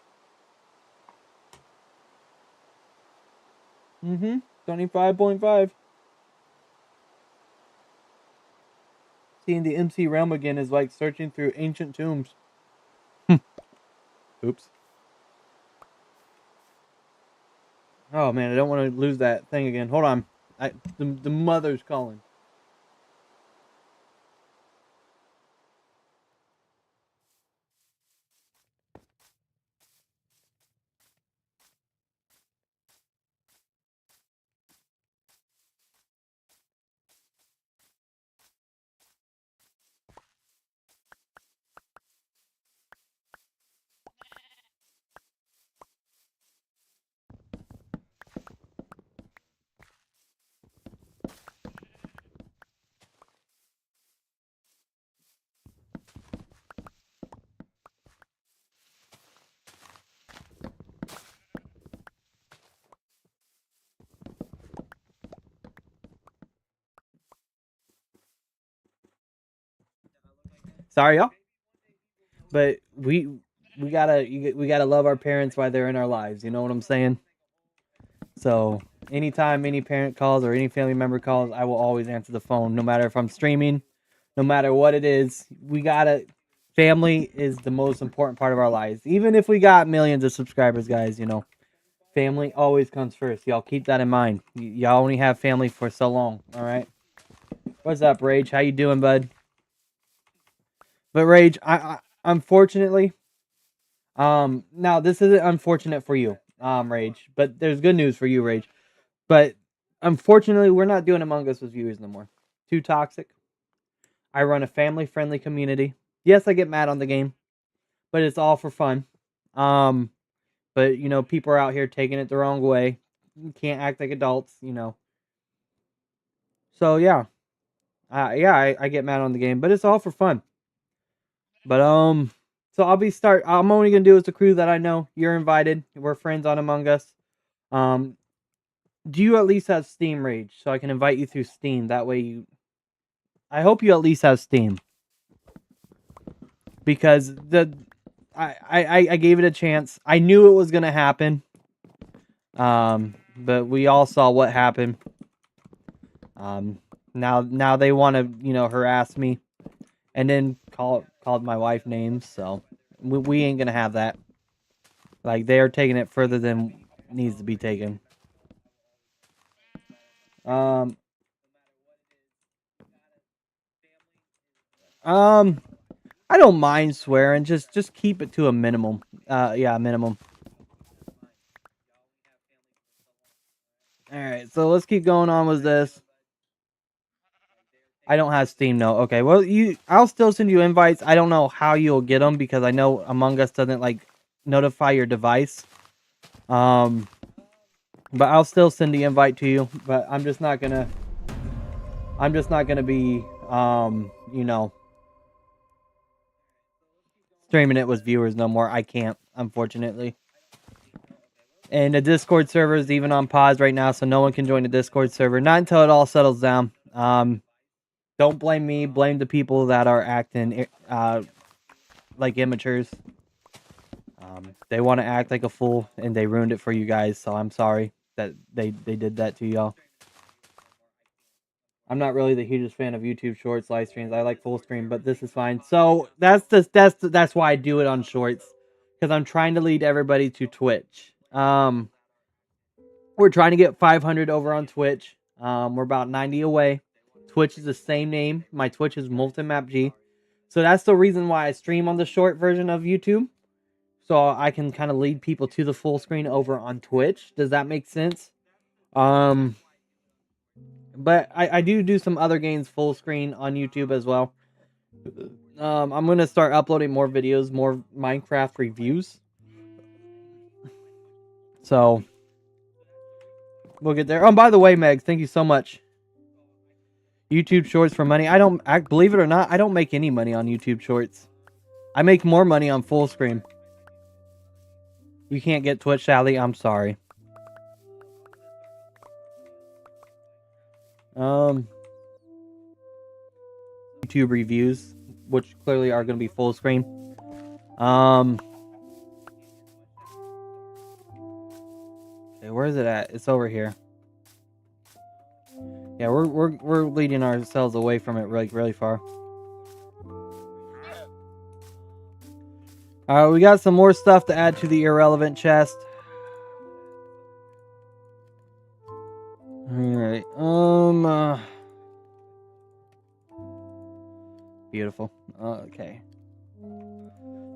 25.5. Seeing the MC realm again is like searching through ancient tombs. Oops. Oh man, I don't want to lose that thing again. Hold on. The mother's calling. Sorry, y'all. But we gotta love our parents while they're in our lives. You know what I'm saying? So anytime any parent calls or any family member calls, I will always answer the phone, no matter if I'm streaming, no matter what it is. Family is the most important part of our lives. Even if we got millions of subscribers, guys, you know, family always comes first. Y'all keep that in mind. Y'all only have family for so long. All right. What's up, Rage? How you doing, bud? But Rage, I unfortunately, now this isn't unfortunate for you, Rage, but there's good news for you, Rage. But unfortunately, we're not doing Among Us with viewers no more. Too toxic. I run a family-friendly community. Yes, I get mad on the game, but it's all for fun. Um, but you know, people are out here taking it the wrong way. You can't act like adults, you know. So yeah, I get mad on the game, but it's all for fun. But so I'm only gonna do it with the crew that I know. You're invited. We're friends on Among Us. Um, do you at least have Steam, Rage, so I can invite you through Steam? That way I hope you at least have Steam, because I gave it a chance. I knew it was gonna happen. But we all saw what happened. Now they want to, you know, harass me, and then called my wife names. So we ain't gonna have that. Like, they are taking it further than needs to be taken. Um, I don't mind swearing. Just keep it to a minimum. Yeah, minimum. All right, so let's keep going on with this. I don't have Steam, no. Okay, well, I'll still send you invites. I don't know how you'll get them, because I know Among Us doesn't like notify your device. But I'll still send the invite to you. But I'm just not gonna be you know, streaming it with viewers no more. I can't, unfortunately. And the Discord server is even on pause right now, so no one can join the Discord server. Not until it all settles down. Don't blame me. Blame the people that are acting like immatures. They want to act like a fool, and they ruined it for you guys. So I'm sorry that they did that to y'all. I'm not really the hugest fan of YouTube Shorts live streams. I like full screen, but this is fine. So that's why I do it on Shorts, because I'm trying to lead everybody to Twitch. We're trying to get 500 over on Twitch. We're about 90 away. Twitch is the same name. My Twitch is MoltenMapG. So that's the reason why I stream on the short version of YouTube, so I can kind of lead people to the full screen over on Twitch. Does that make sense? But I do some other games full screen on YouTube as well. I'm gonna start uploading more videos, more Minecraft reviews. So we'll get there. Oh, by the way, Meg, thank you so much. YouTube Shorts for money. Believe it or not, I don't make any money on YouTube Shorts. I make more money on full screen. You can't get Twitch, Sally. I'm sorry. YouTube reviews, which clearly are going to be full screen. Okay, where is it at? It's over here. Yeah, we're leading ourselves away from it really far. Alright, we got some more stuff to add to the irrelevant chest. Alright, beautiful. Okay.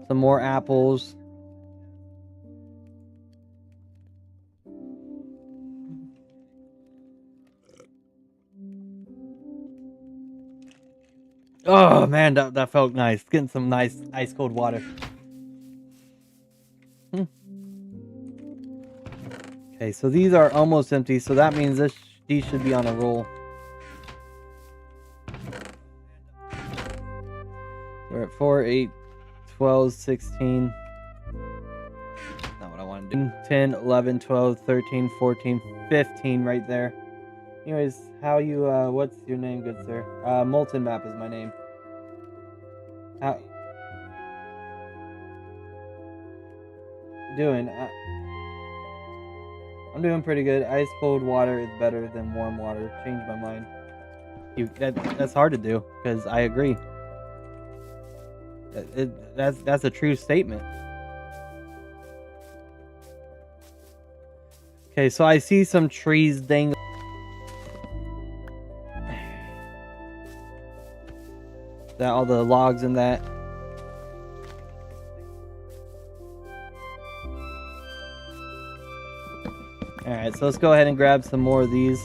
Some more apples. Oh man, that felt nice. Getting some nice ice cold water. Okay, so these are almost empty, so that means these should be on a roll. We're at 4, 8, 12, 16. Not what I want to do. 10, 11, 12, 13, 14, 15 right there. Anyways, how you, what's your name, good sir? Molten Map is my name. How doing? I'm doing pretty good. Ice cold water is better than warm water. Changed my mind. That's hard to do, because I agree. That's a true statement. Okay, so I see some trees dangling. That all the logs in that. Alright, so let's go ahead and grab some more of these.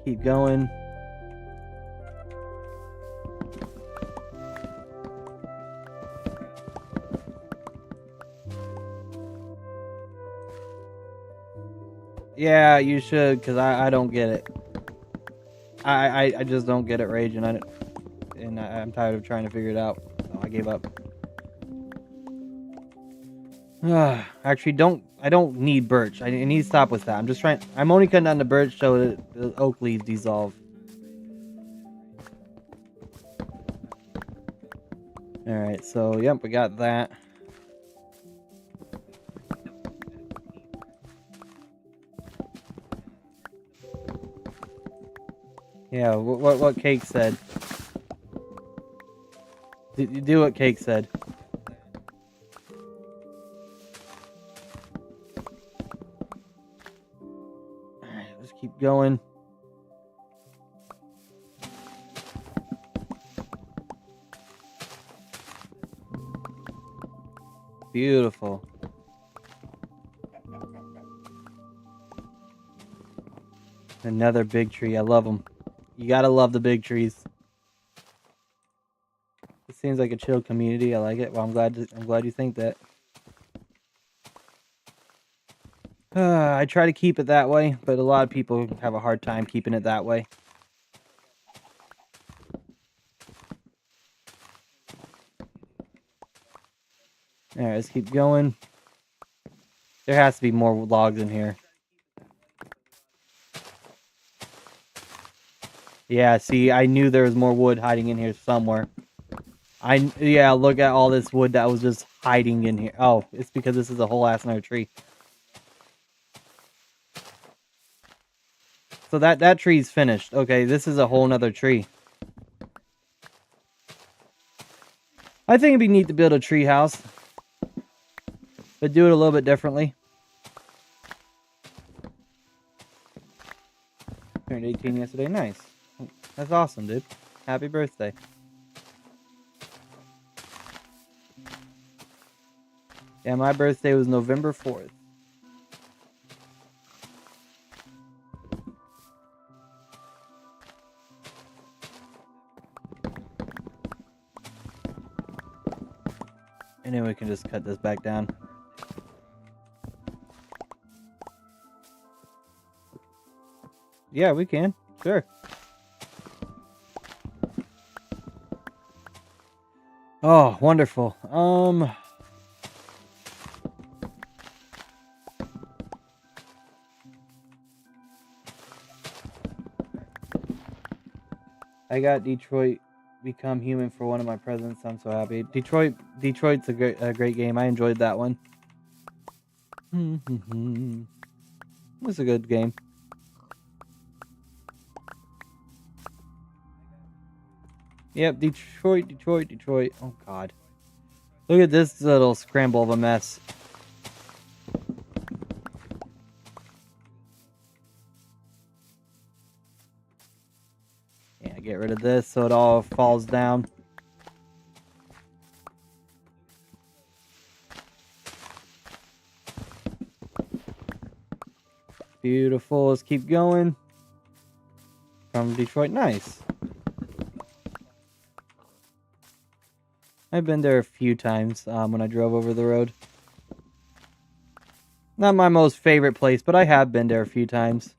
Keep going. Yeah, you should, because I don't get it. I just don't get it, Rage, and I'm tired of trying to figure it out. So I gave up. Actually, I don't need birch. I need to stop with that. I'm only cutting down the birch so that the oak leaves dissolve. Alright, so yep, we got that. Yeah, what Cake said. Do what Cake said. Alright, let's keep going. Beautiful. Another big tree. I love them. You gotta love the big trees. It seems like a chill community. I like it. Well, I'm glad you think that. I try to keep it that way, but a lot of people have a hard time keeping it that way. Alright, let's keep going. There has to be more logs in here. Yeah, see, I knew there was more wood hiding in here somewhere. Yeah, look at all this wood that was just hiding in here. Oh, it's because this is a whole ass another tree. So that tree's finished. Okay, this is a whole nother tree. I think it'd be neat to build a tree house, but do it a little bit differently. Turned 18 yesterday. Nice. That's awesome, dude. Happy birthday. Yeah, my birthday was November 4th. And then we can just cut this back down. Yeah, we can. Sure. Oh, wonderful. I got Detroit Become Human for one of my presents. I'm so happy. Detroit's a great game. I enjoyed that one. It was a good game. Yep, Detroit, Detroit, Detroit. Oh, God. Look at this little scramble of a mess. Yeah, get rid of this so it all falls down. Beautiful. Let's keep going. From Detroit. Nice. I've been there a few times when I drove over the road. Not my most favorite place, but I have been there a few times.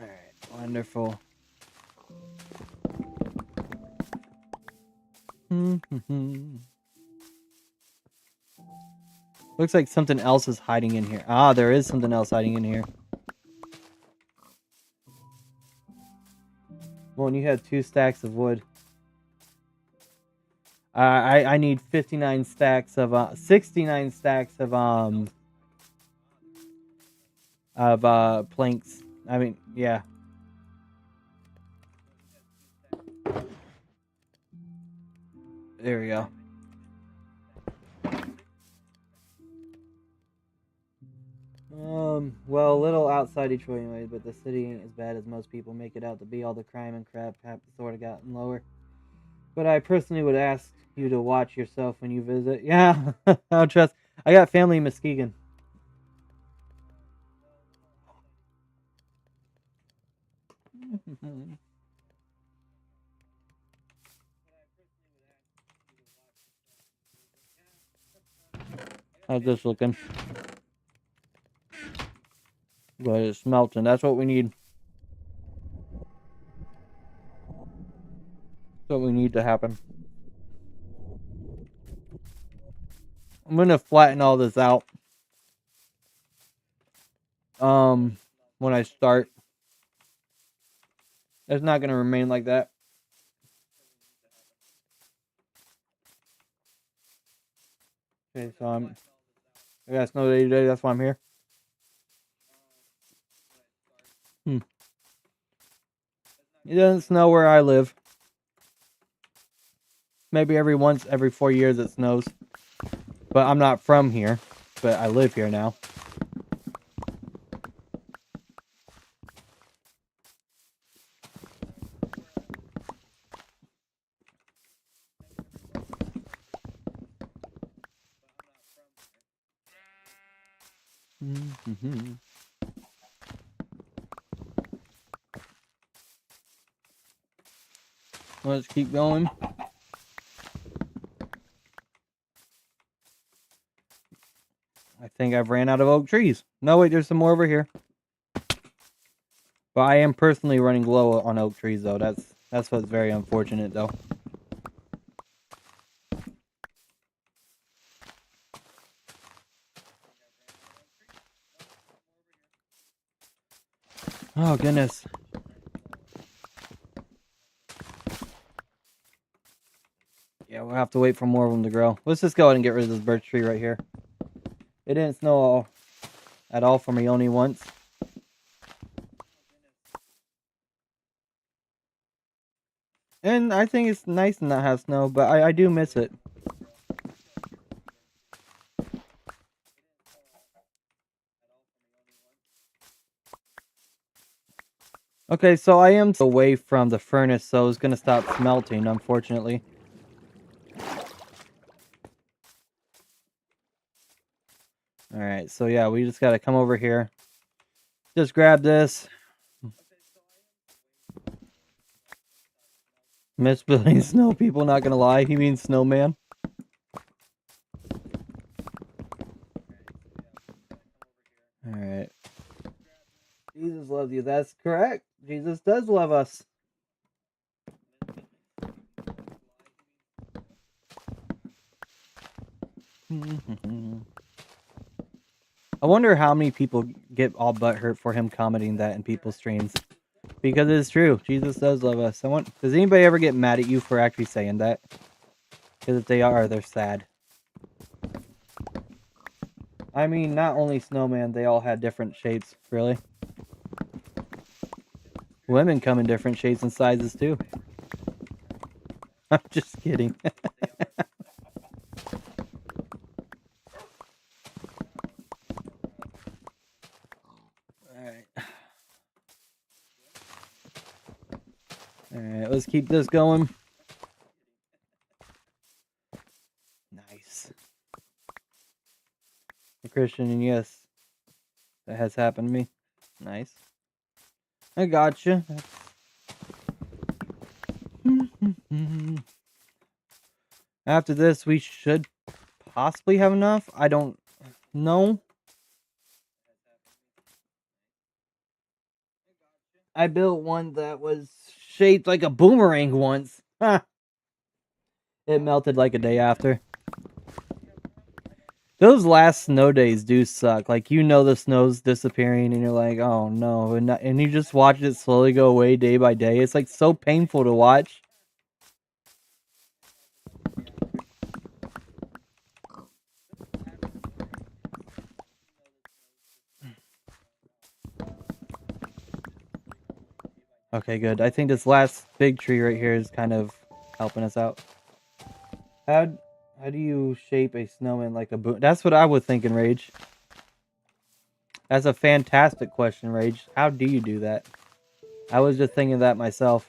Alright, wonderful. Looks like something else is hiding in here. Ah, there is something else hiding in here. Well, and you had 2 stacks of wood. I need 59 stacks of 69 stacks of planks. I mean, yeah. There we go. Well, a little outside Detroit anyway, but the city ain't as bad as most people make it out to be. All the crime and crap have sort of gotten lower. But I personally would ask you to watch yourself when you visit. Yeah, I'll trust. I got family in Muskegon. How's this looking? But it's melting. That's what we need. That's what we need to happen. I'm gonna flatten all this out. When I start, it's not gonna remain like that. Okay, so I got snow day today. That's why I'm here. It doesn't snow where I live. Maybe every 4 years it snows. But I'm not from here. But I live here now. Let's keep going. I think I've ran out of oak trees. No, wait, there's some more over here. But I am personally running low on oak trees, though. That's what's very unfortunate, though. Oh, goodness. Yeah, we'll have to wait for more of them to grow. Let's just go ahead and get rid of this birch tree right here. It didn't snow at all for me, only once. And I think it's nice to not have snow, but I do miss it. Okay, so I am away from the furnace, so it's gonna stop smelting, unfortunately. Alright, so yeah, we just gotta come over here. Just grab this. Miss building snow people, not gonna lie. He means snowman. Alright. Jesus loves you. That's correct. Jesus does love us. I wonder how many people get all butthurt for him commenting that in people's streams. Because it's true. Jesus does love us. Does anybody ever get mad at you for actually saying that? Because if they are, they're sad. I mean, not only snowman, they all had different shapes, really. Women come in different shapes and sizes, too. I'm just kidding. Alright. Alright, let's keep this going. Nice. Christian, and yes, that has happened to me. Nice. I gotcha. After this, we should possibly have enough. I don't know. I built one that was shaped like a boomerang once. It melted like a day after. Those last snow days do suck. Like, you know the snow's disappearing and you're like, oh no. And you just watch it slowly go away day by day. It's like so painful to watch. Okay, good. I think this last big tree right here is kind of helping us out. How do you shape a snowman like a boom? That's what I was thinking, Rage. That's a fantastic question, Rage. How do you do that? I was just thinking that myself.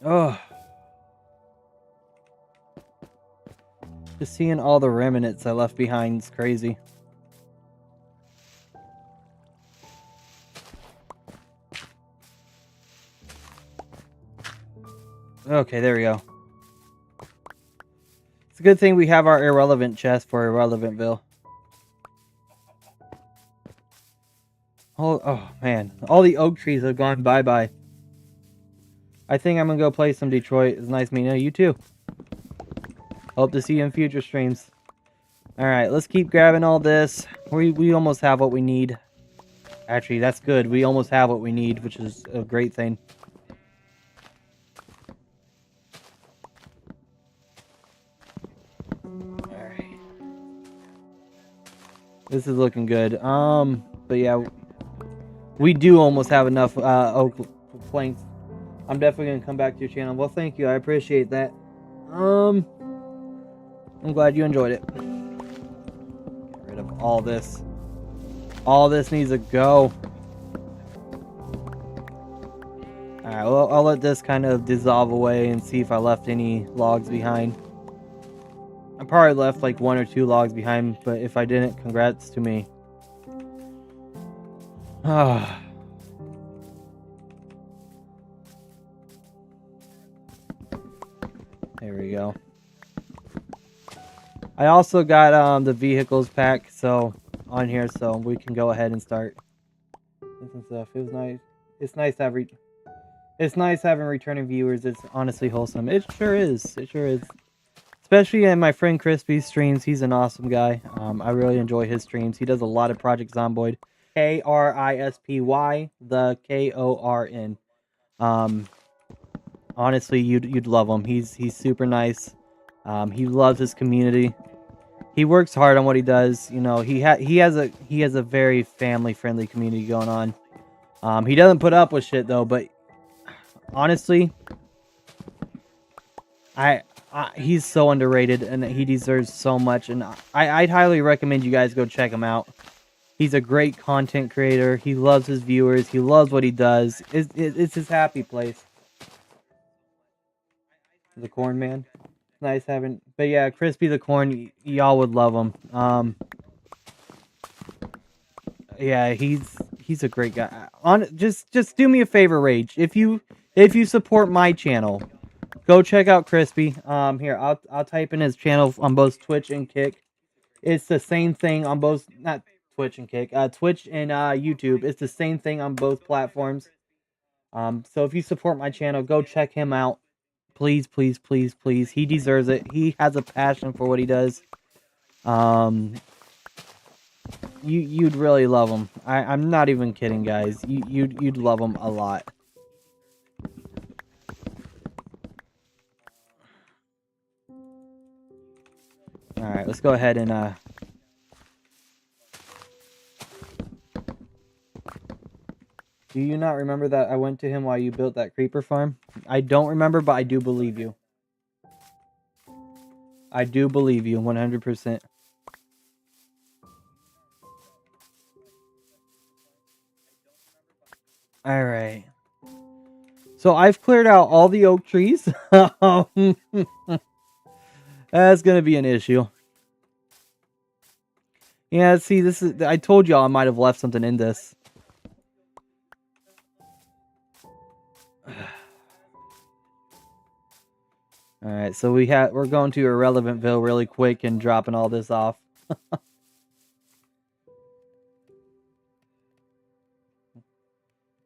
Oh. Just seeing all the remnants I left behind is crazy. Okay, there we go. It's a good thing we have our irrelevant chest for Irrelevantville. Oh man, all the oak trees have gone bye-bye. I think I'm gonna go play some Detroit. It's nice meeting you too. Hope to see you in future streams. Alright, let's keep grabbing all this. We almost have what we need. Actually, that's good. We almost have what we need, which is a great thing. Alright. This is looking good. But yeah, we do almost have enough oak planks. I'm definitely gonna come back to your channel. Well, thank you. I appreciate that. I'm glad you enjoyed it. Get rid of all this. All this needs to go. Alright, well, I'll let this kind of dissolve away and see if I left any logs behind. I probably left like 1 or 2 logs behind, but if I didn't, congrats to me. Ah. There we go. I also got the vehicles pack so on here, so we can go ahead and start and stuff. It was nice. It's nice to have it's nice having returning viewers. It's honestly wholesome. It sure is. It sure is. Especially in my friend Crispy's streams. He's an awesome guy. I really enjoy his streams. He does a lot of Project Zomboid. Krispy, the KORN. Honestly, you'd love him. He's super nice. He loves his community. He works hard on what he does. You know, he has a very family friendly community going on. He doesn't put up with shit though, but honestly, he's so underrated and he deserves so much. And I'd highly recommend you guys go check him out. He's a great content creator. He loves his viewers. He loves what he does. It's his happy place. The Corn Man. Nice having, but yeah, Crispy the Corn, y'all would love him. Yeah, he's a great guy. Just do me a favor, Rage. If you support my channel, go check out Crispy. Here, I'll type in his channel on both Twitch and Kick. It's the same thing on both, not Twitch and Kick, Twitch and YouTube. It's the same thing on both platforms. So if you support my channel, go check him out. Please, please, please, please. He deserves it. He has a passion for what he does. You'd really love him. I'm not even kidding, guys. You'd love him a lot. All right, let's go ahead and do you not remember that I went to him while you built that creeper farm? I don't remember, but I do believe you. I do believe you 100%. All right. So I've cleared out all the oak trees. That's going to be an issue. Yeah, see, this is, I told y'all I might have left something in this. Alright, so we're going to Irrelevantville really quick and dropping all this off.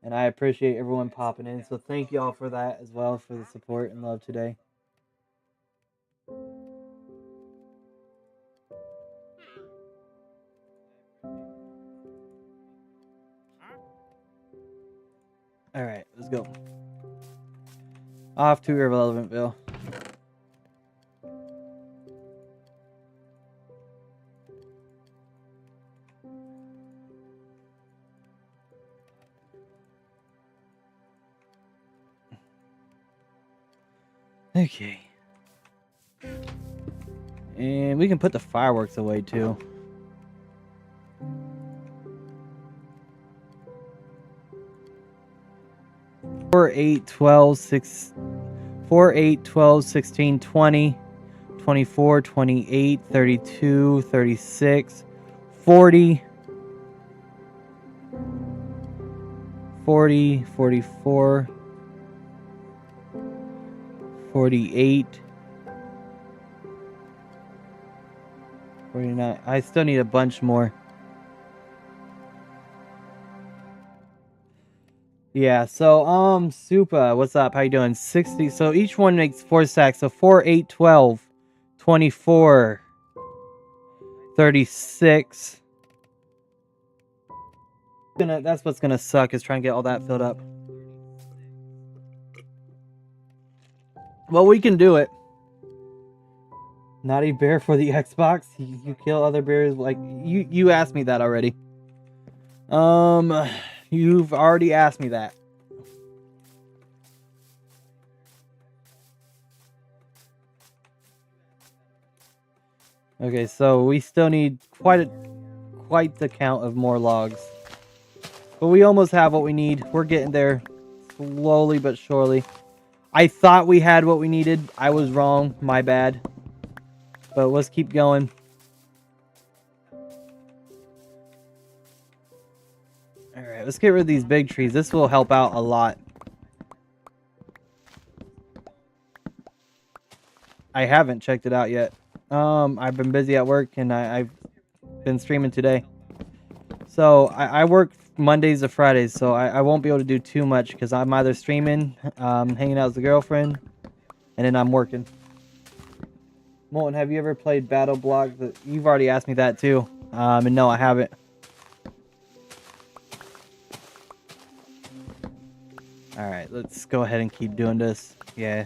And I appreciate everyone popping in, so thank y'all for that as well, for the support and love today. Alright, let's go. Off to Irrelevantville. Okay. And we can put the fireworks away too. Four, 8, 12, 6, 4, 8, 12, 16, 20, 24, 28, 32, 36, 40, 40, 44, 48, 49. I still need a bunch more. Yeah, so, Supa, what's up? How you doing? 60, so each one makes 4 stacks, so 4, 8, 12, 24, 36. That's what's gonna suck, is trying to get all that filled up. Well, we can do it. Naughty bear for the Xbox? You kill other bears? Like, you asked me that already. You've already asked me that. Okay, so we still need quite the count of more logs. But we almost have what we need. We're getting there slowly but surely. I thought we had what we needed. I was wrong. My bad. But let's keep going. Alright, let's get rid of these big trees. This will help out a lot. I haven't checked it out yet. I've been busy at work and I've been streaming today. So I work Mondays to Fridays, so I won't be able to do too much because I'm either streaming, hanging out with the girlfriend, and then I'm working. Molten, have you ever played Battle Block? You've already asked me that too. And no, I haven't. Alright, let's go ahead and keep doing this. Yeah.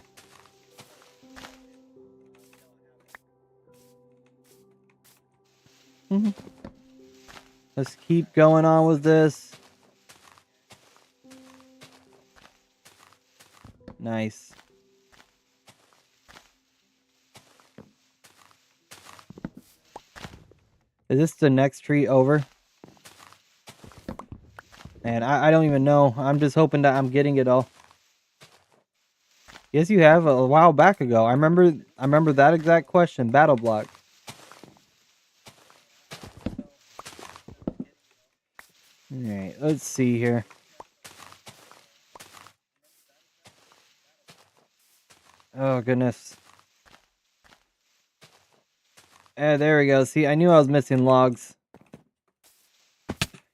Let's keep going on with this. Nice. Is this the next tree over? And I don't even know. I'm just hoping that I'm getting it all. Yes, you have a while back ago. I remember that exact question. Battle Block. Alright, let's see here. Oh, goodness. There we go. See, I knew I was missing logs.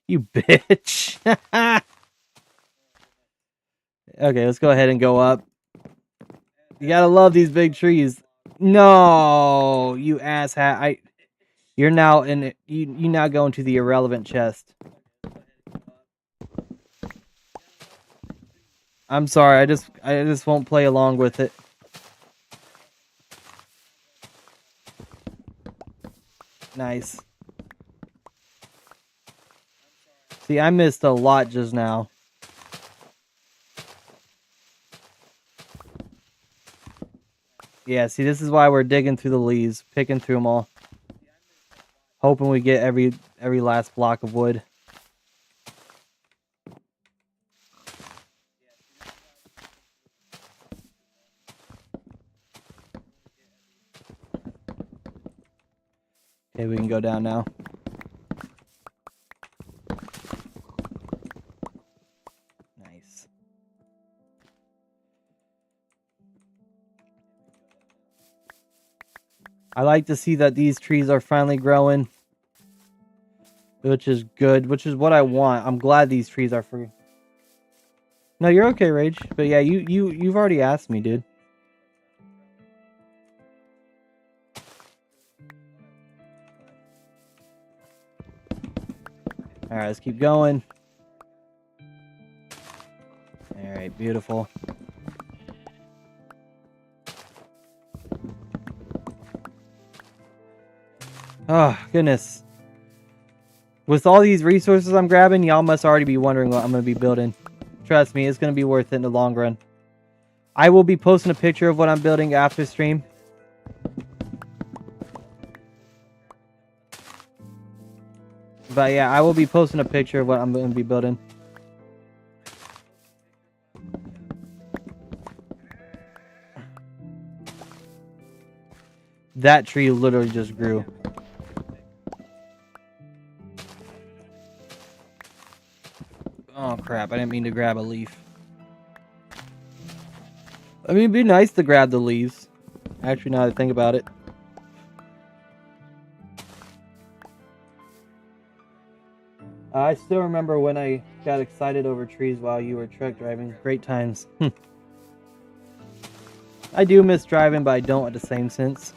You bitch. Okay, let's go ahead and go up. You gotta love these big trees. No, you asshat. You're now in. You now go into the irrelevant chest. I'm sorry. I just won't play along with it. Nice. See, I missed a lot just now. Yeah, see, this is why we're digging through the leaves, picking through them all. Hoping we get every last block of wood. Okay, we can go down now. Nice. I like to see that these trees are finally growing. Which is good, which is what I want. I'm glad these trees are free. No, you're okay, Rage. But yeah, you've already asked me, dude. Alright, let's keep going. Alright, beautiful. Oh, goodness. With all these resources I'm grabbing, y'all must already be wondering what I'm going to be building. Trust me, it's going to be worth it in the long run. I will be posting a picture of what I'm building after stream. But yeah, I will be posting a picture of what I'm going to be building. That tree literally just grew. Oh crap, I didn't mean to grab a leaf. I mean, it'd be nice to grab the leaves. Actually, now that I think about it. I still remember when I got excited over trees while you were truck driving. Great times. I do miss driving, but I don't at the same sense.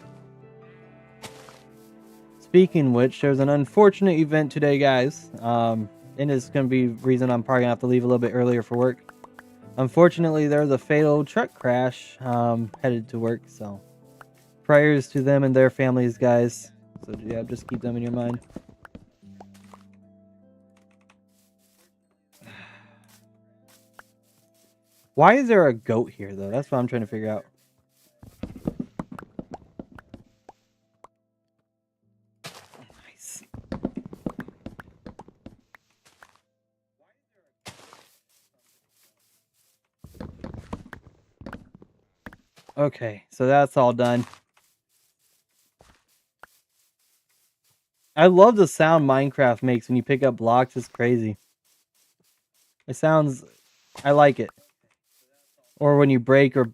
Speaking which, there's an unfortunate event today, guys. And it's going to be the reason I'm probably going to have to leave a little bit earlier for work. Unfortunately, there was a fatal truck crash headed to work, so prayers to them and their families, guys. So yeah, just keep them in your mind. Why is there a goat here, though? That's what I'm trying to figure out. Nice. Okay, so that's all done. I love the sound Minecraft makes when you pick up blocks. It's crazy. It sounds... I like it. Or when you break or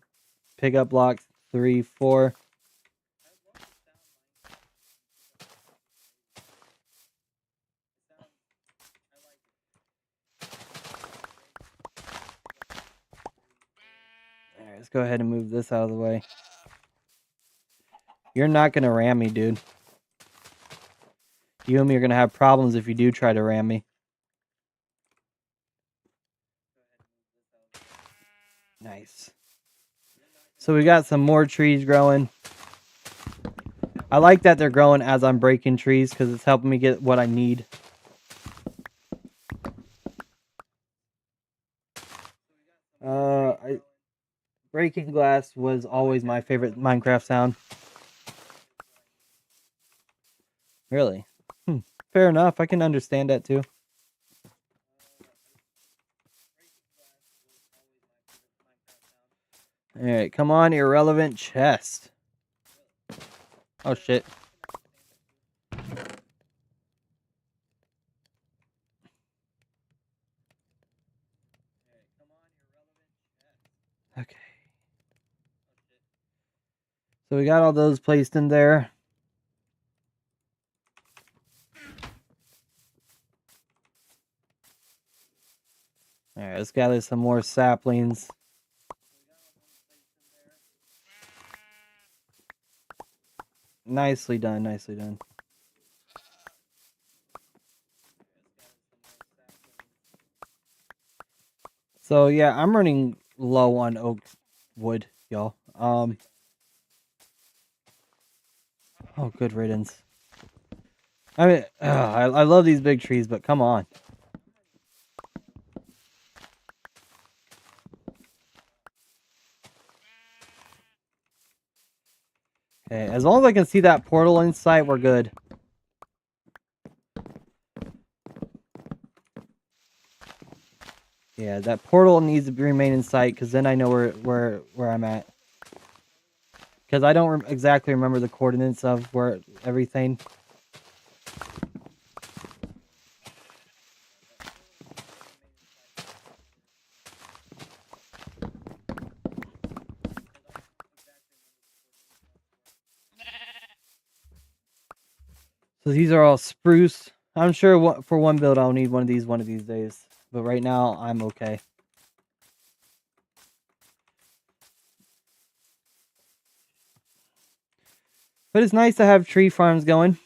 pick up blocks 3, 4. Alright, let's go ahead and move this out of the way. You're not going to ram me, dude. You and me are going to have problems if you do try to ram me. Nice. So we got some more trees growing. I like that they're growing as I'm breaking trees because it's helping me get what I need. Breaking glass was always my favorite Minecraft sound. Really? Fair enough. I can understand that too. Alright, come on, irrelevant chest. Oh shit. Okay. So we got all those placed in there. Alright, Alright, let's gather some more saplings. Nicely done, nicely done. So yeah, I'm running low on oak wood, y'all. Oh, good riddance. I mean, I love these big trees, but come on. Okay, as long as I can see that portal in sight, we're good. Yeah, that portal needs to remain in sight, because then I know where I'm at. Because I don't exactly remember the coordinates of where everything. So these are all spruce. I'm sure for one build I'll need one of these days. But right now, I'm okay. But it's nice to have tree farms going.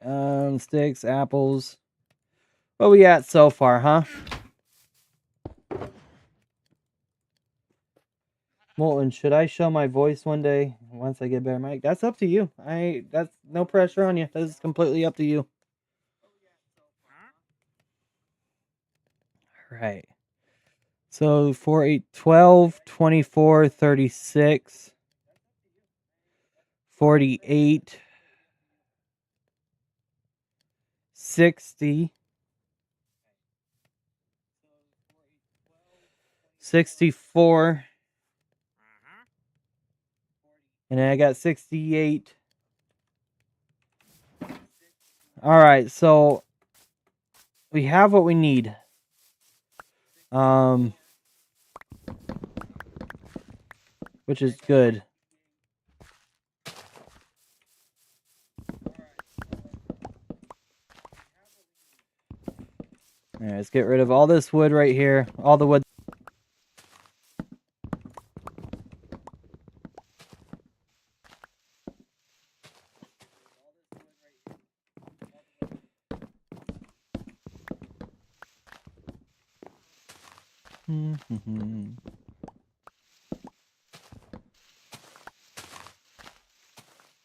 Alright, sticks, apples. What we at so far, huh? Molten, should I show my voice one day once I get better mic? That's up to you. That's no pressure on you. This is completely up to you. Alright. So 4, 8, 12, 24, 36, 48, 60, 64, and then I got 68. Alright, so we have what we need. Which is good. Alright, let's get rid of all this wood right here. All the wood.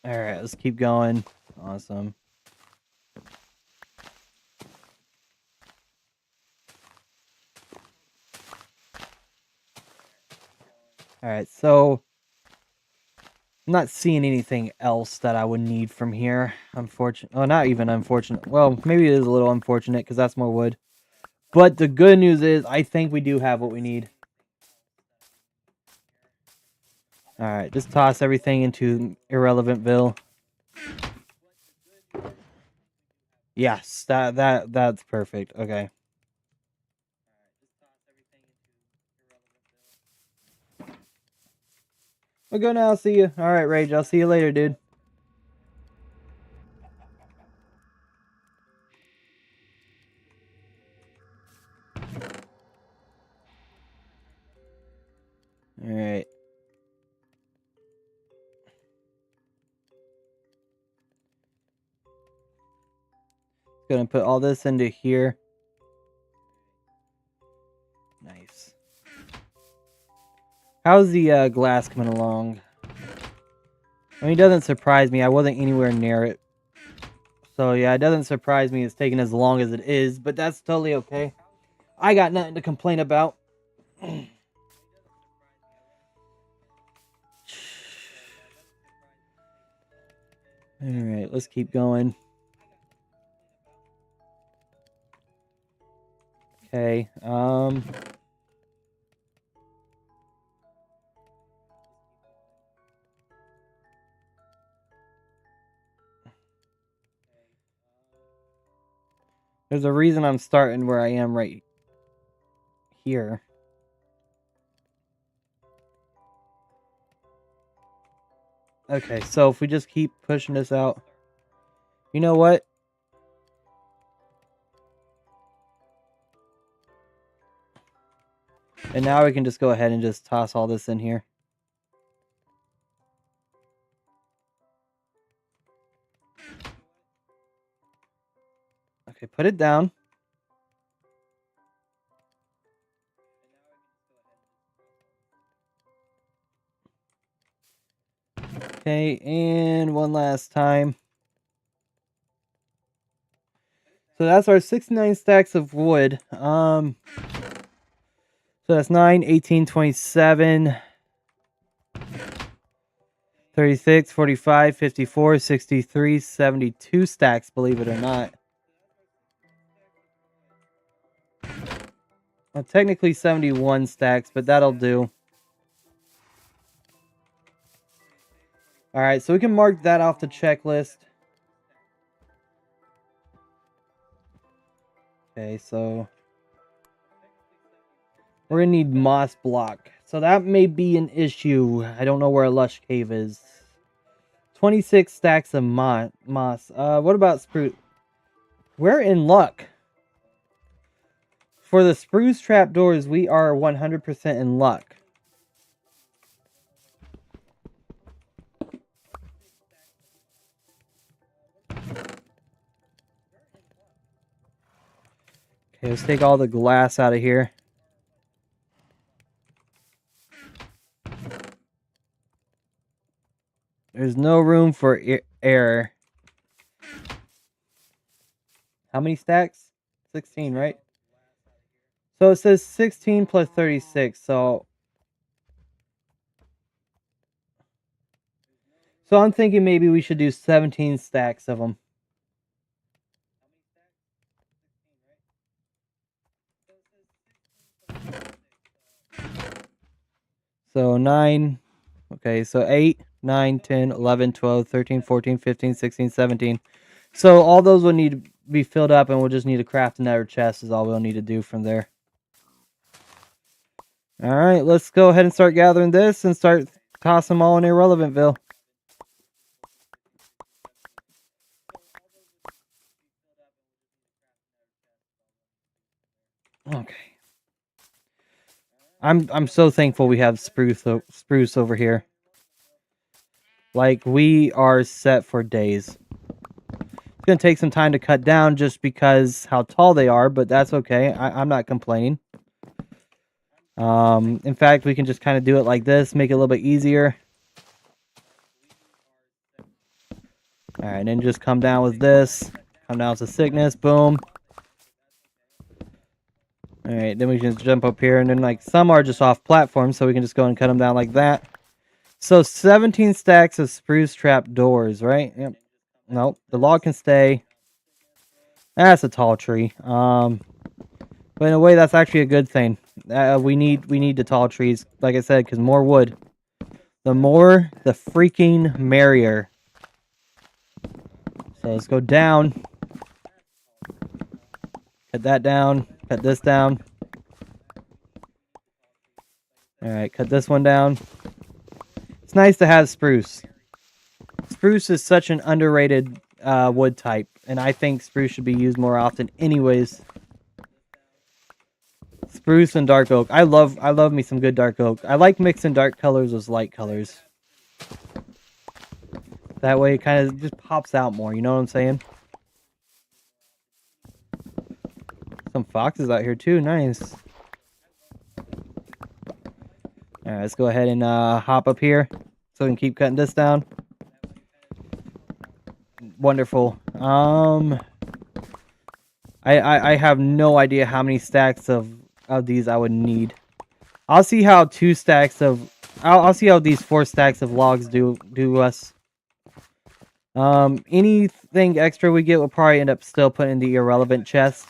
Alright, let's keep going. Awesome. Alright, so I'm not seeing anything else that I would need from here. Unfortunate. Oh, not even unfortunate. Well, maybe it is a little unfortunate because that's more wood. But the good news is I think we do have what we need. Alright, just toss everything into Irrelevantville. Yes, that's perfect. Okay. We'll go now. See you. Alright, Rage. I'll see you later, dude. Alright. Gonna put all this into here. Nice. How's the glass coming along? I mean, it doesn't surprise me. I wasn't anywhere near it. So, yeah, it doesn't surprise me it's taking as long as it is, but that's totally okay. I got nothing to complain about. Alright, let's keep going. Okay, There's a reason I'm starting where I am right here. Okay, so if we just keep pushing this out. You know what? And now we can just go ahead and just toss all this in here. Okay, put it down. Okay, and one last time. So that's our 69 stacks of wood. So that's 9, 18, 27, 36, 45, 54, 63, 72 stacks, believe it or not. Well, technically 71 stacks, but that'll do. Alright, so we can mark that off the checklist. Okay, so we're gonna need moss block. So that may be an issue. I don't know where a lush cave is. 26 stacks of moss. What about spruce? We're in luck. For the spruce trapdoors, we are 100% in luck. Okay, let's take all the glass out of here. There's no room for error. How many stacks? 16, right? So it says 16 plus 36, so I'm thinking maybe we should do 17 stacks of them. So 9, okay, so 8, 9, 10, 11, 12, 13, 14, 15, 16, 17. So all those will need to be filled up, and we'll just need to craft another chest is all we'll need to do from there. Alright, let's go ahead and start gathering this and start tossing them all in Irrelevantville. Okay. I'm so thankful we have spruce over here. Like, we are set for days. It's going to take some time to cut down just because how tall they are, but that's okay. I'm not complaining. In fact, we can just kind of do it like this, make it a little bit easier. Alright, and then just come down with this. Come down with the sickness, boom. Alright, then we can just jump up here, and then like some are just off platform, so we can just go and cut them down like that. So 17 stacks of spruce trap doors, right? Yep. Nope, the log can stay. That's a tall tree. But in a way, that's actually a good thing. We need the tall trees, like I said, because more wood. The more, the freaking merrier. So let's go down. Cut that down. Cut this down. Alright, cut this one down. It's nice to have spruce. Spruce is such an underrated wood type, and I think spruce should be used more often anyways. Spruce and dark oak. I love me some good dark oak. I like mixing dark colors with light colors. That way it kind of just pops out more, you know what I'm saying? Some foxes out here too, nice. Alright, let's go ahead and hop up here so we can keep cutting this down. Wonderful. I have no idea how many stacks of these I would need. I'll see how 2 stacks of I'll see how these 4 stacks of logs do us. Anything extra we get will probably end up still putting in the irrelevant chest.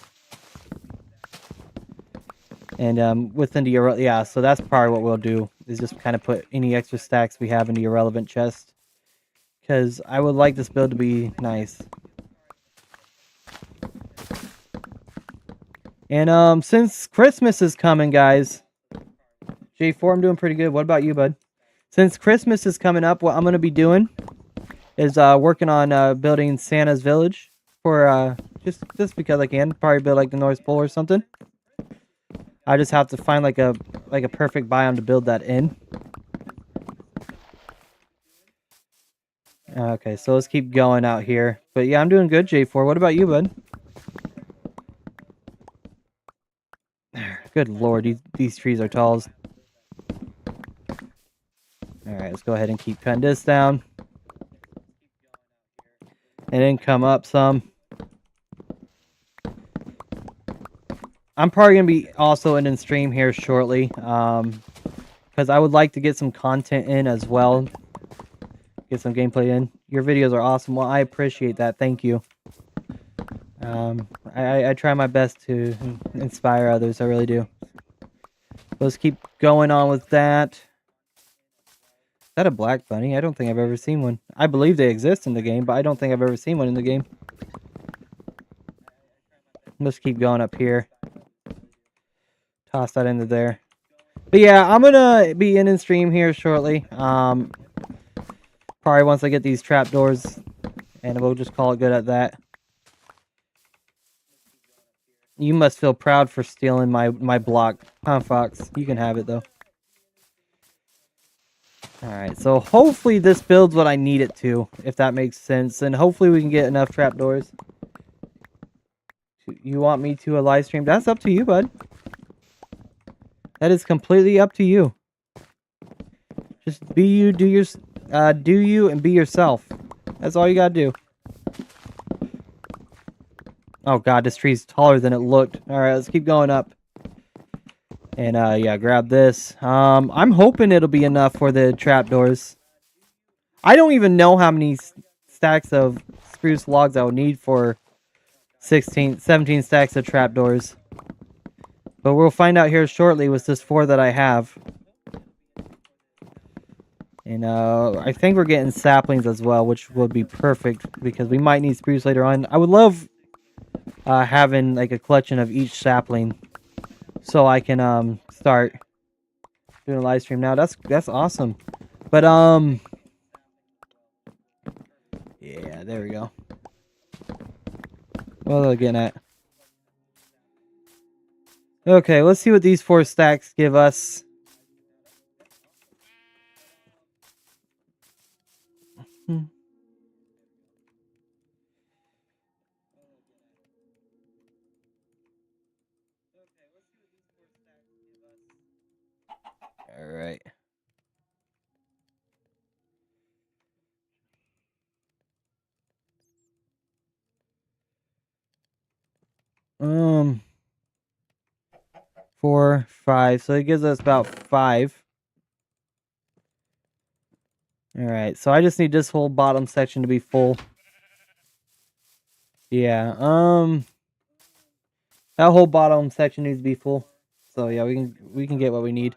And within the yeah, so that's probably what we'll do, is just kind of put any extra stacks we have in the irrelevant chest. Because I would like this build to be nice. And since Christmas is coming, guys, J4, I'm doing pretty good. What about you, bud? Since Christmas is coming up, what I'm going to be doing is working on building Santa's village for just because I can. Probably build like the North Pole or something. I just have to find like a perfect biome to build that in. Okay, so let's keep going out here. But yeah, I'm doing good, J4. What about you, bud? Good lord, these trees are tall. Alright, let's go ahead and keep cutting this down. And then come up some. I'm probably going to be also in stream here shortly. Because I would like to get some content in as well. Get some gameplay in. Your videos are awesome. Well, I appreciate that. Thank you. I try my best to inspire others. I really do. Let's keep going on with that. Is that a black bunny? I don't think I've ever seen one. I believe they exist in the game, but I don't think I've ever seen one in the game. Let's keep going up here. Toss that into there. But yeah, I'm gonna be in stream here shortly. Probably once I get these trapdoors, and we'll just call it good at that. You must feel proud for stealing my block, huh, Fox? You can have it though. Alright, so hopefully this builds what I need it to, if that makes sense. And hopefully we can get enough trapdoors. You want me to a live stream? That's up to you, bud. That is completely up to you. Just be you, do you, and be yourself. That's all you gotta do. Oh god, this tree's taller than it looked. Alright, let's keep going up. And yeah, grab this. I'm hoping it'll be enough for the trapdoors. I don't even know how many stacks of spruce logs I would need for 17 stacks of trapdoors. But we'll find out here shortly with this 4 that I have. And I think we're getting saplings as well, which would be perfect because we might need spruce later on. I would love having like a collection of each sapling so I can start doing a live stream now. That's awesome. But yeah, there we go. What was I getting at? Okay, let's see what these 4 stacks give us. All right. Um, 4, 5. So it gives us about 5. All right. So I just need this whole bottom section to be full. Yeah. That whole bottom section needs to be full. So yeah, we can get what we need.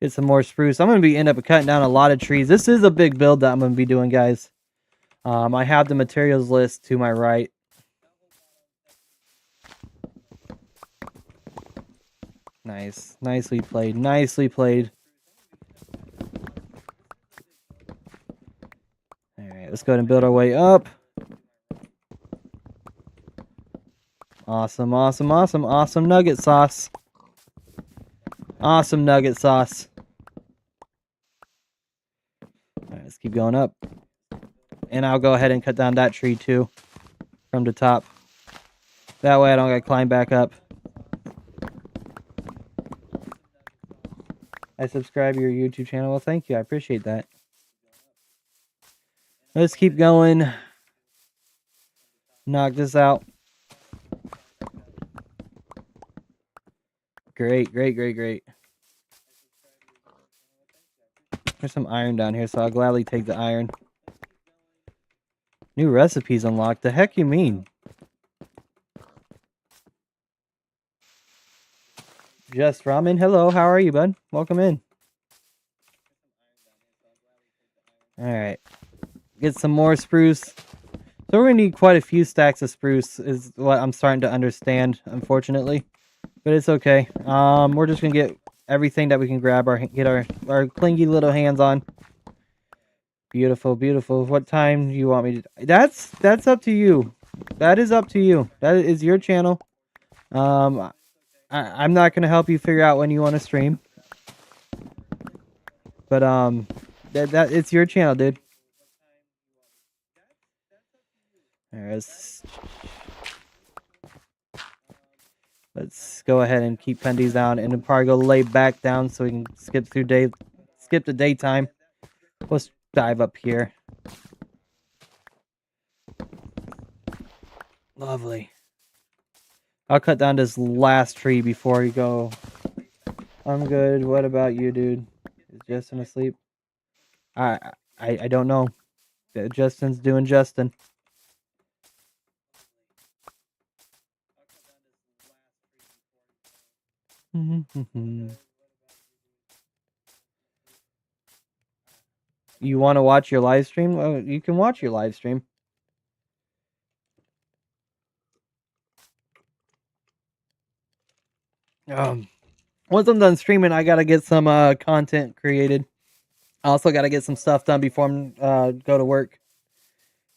Get some more spruce. I'm gonna end up cutting down a lot of trees. This is a big build that I'm gonna be doing, guys. I have the materials list to my right. Nice. Nicely played. Nicely played. Alright, let's go ahead and build our way up. Awesome, awesome, awesome, awesome nugget sauce. Awesome nugget sauce. Alright, let's keep going up. And I'll go ahead and cut down that tree too. From the top. That way I don't gotta climb back up. I subscribe to your YouTube channel. Well, thank you. I appreciate that. Let's keep going. Knock this out. Great, great, great, great. There's some iron down here, so I'll gladly take the iron. New recipes unlocked. The heck you mean? Just Ramen. Hello, how are you, bud? Welcome in. Alright. Get some more spruce. So we're gonna need quite a few stacks of spruce, is what I'm starting to understand, unfortunately. But it's okay. We're just gonna get everything that we can grab get our clingy little hands on. Beautiful, beautiful. What time do you want me to? That's up to you. That is up to you. That is your channel. I'm not gonna help you figure out when you want to stream. But that it's your channel, dude. Alright, let's go ahead and keep pendies down, and then probably go lay back down so we can skip the daytime. Let's dive up here. Lovely. I'll cut down this last tree before we go. I'm good. What about you, dude? Is Justin asleep? I don't know. Justin's doing Justin. You want to watch your live stream? Well, you can watch your live stream. Once I'm done streaming, I gotta get some content created. I also gotta get some stuff done before I go to work.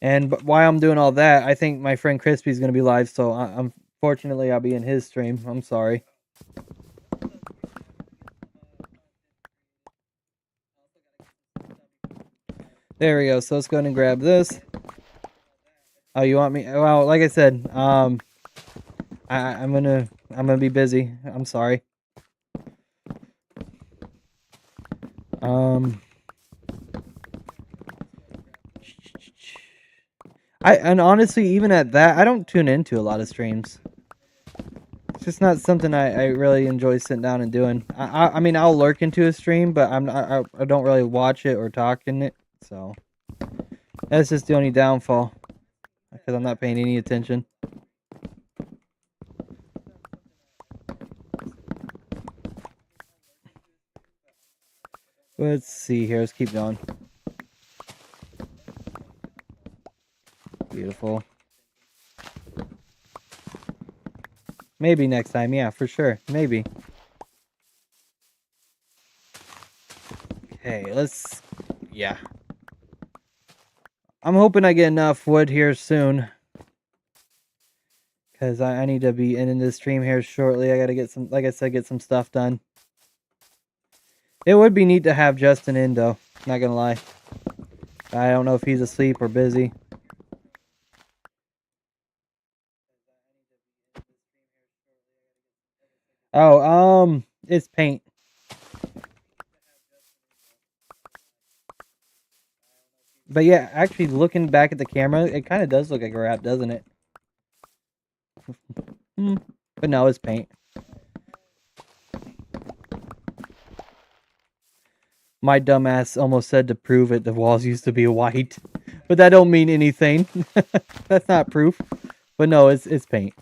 And while I'm doing all that, I think my friend Crispy's gonna be live. So unfortunately, I'll be in his stream. I'm sorry. There we go. So let's go ahead and grab this. Oh, you want me? Well, like I said, I'm gonna be busy. I'm sorry. And honestly, even at that, I don't tune into a lot of streams. It's just not something I really enjoy sitting down and doing. I mean, I'll lurk into a stream, but I don't really watch it or talk in it. So that's just the only downfall, because I'm not paying any attention. Let's see here. Let's keep going. Beautiful. Maybe next time. Yeah, for sure. Maybe. Okay, let's... Yeah. I'm hoping I get enough wood here soon, because I need to be ending this stream here shortly. I gotta get some, like I said, get some stuff done. It would be neat to have Justin in, though. Not gonna lie. I don't know if he's asleep or busy. Oh, it's paint. But yeah, actually, looking back at the camera, it kind of does look like a wrap, doesn't it? But no, it's paint. My dumbass almost said to prove it, the walls used to be white. But that don't mean anything. That's not proof. But no, it's paint.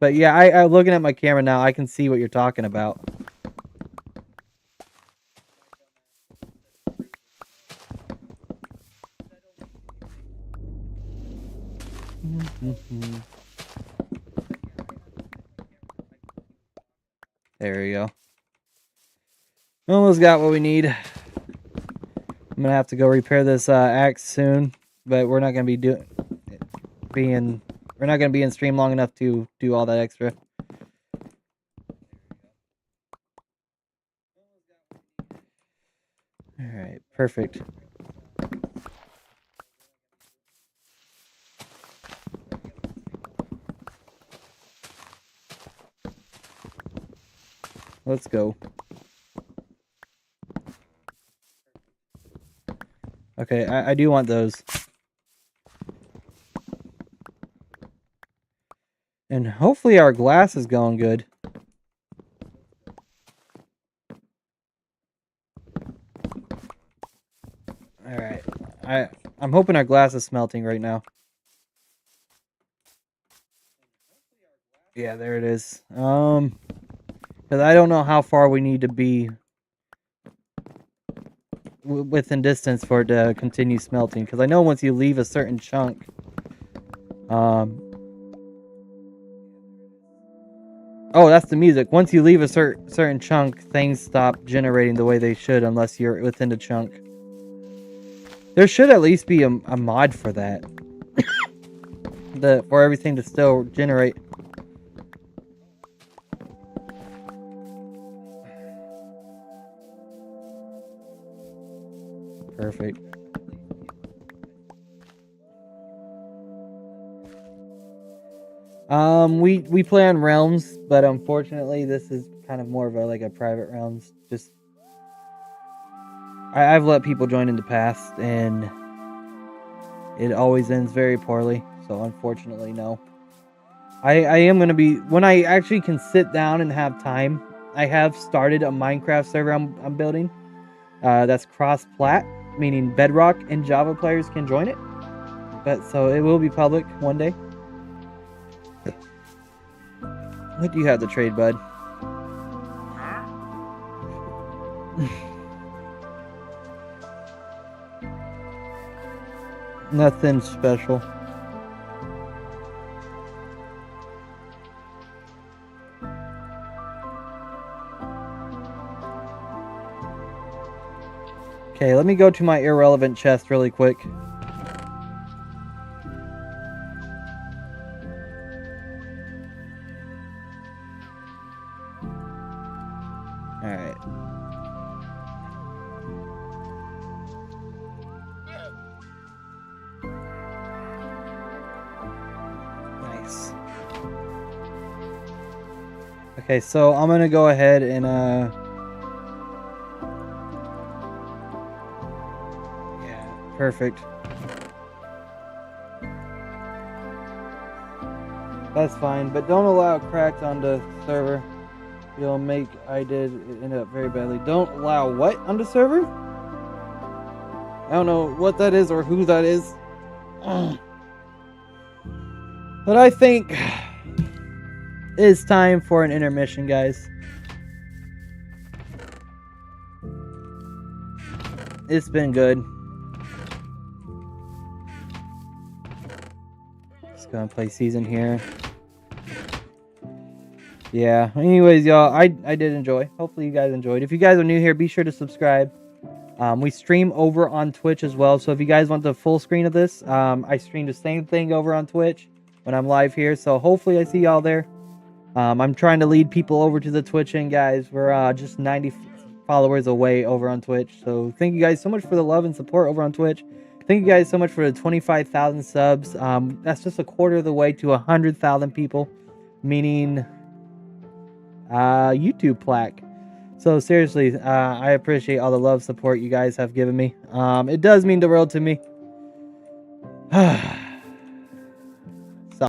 But yeah, I looking at my camera now, I can see what you're talking about. There we go. Almost got what we need. I'm gonna have to go repair this axe soon, but we're not gonna be we're not gonna be in stream long enough to do all that extra. All right, perfect. Let's go. Okay, I do want those. And hopefully our glass is going good. Alright. I'm hoping our glass is smelting right now. Yeah, there it is. Because I don't know how far we need to be within distance for it to continue smelting. Because I know once you leave a certain chunk, Oh, that's the music. Once you leave a certain chunk, things stop generating the way they should unless you're within the chunk. There should at least be a mod for that. For everything to still generate. Perfect. We play on realms, but unfortunately this is kind of more of a private realms. Just I've let people join in the past and it always ends very poorly, so unfortunately no. I am gonna be, when I actually can sit down and have time, I have started a Minecraft server I'm building. That's cross-plat, meaning Bedrock and Java players can join it. But so it will be public one day. What do you have to trade, bud? Nothing special. Okay, let me go to my irrelevant chest really quick. Alright. Nice. Okay, so I'm gonna go ahead and yeah, perfect. That's fine, but don't allow cracks on the server. You'll make I did end up very badly. Don't allow what on the server? I don't know what that is or who that is. But I think it's time for an intermission, guys. It's been good. Just gonna play season here. Yeah, anyways, y'all, I did enjoy. Hopefully you guys enjoyed. If you guys are new here, be sure to subscribe. We stream over on Twitch as well, so if you guys want the full screen of this, I stream the same thing over on Twitch when I'm live here, so hopefully I see y'all there. I'm trying to lead people over to the Twitch end, guys. We're just 90 followers away over on Twitch, so thank you guys so much for the love and support over on Twitch. Thank you guys so much for the 25,000 subs. That's just a quarter of the way to 100,000 people, meaning YouTube plaque. So seriously, I appreciate all the love support you guys have given me. It does mean the world to me.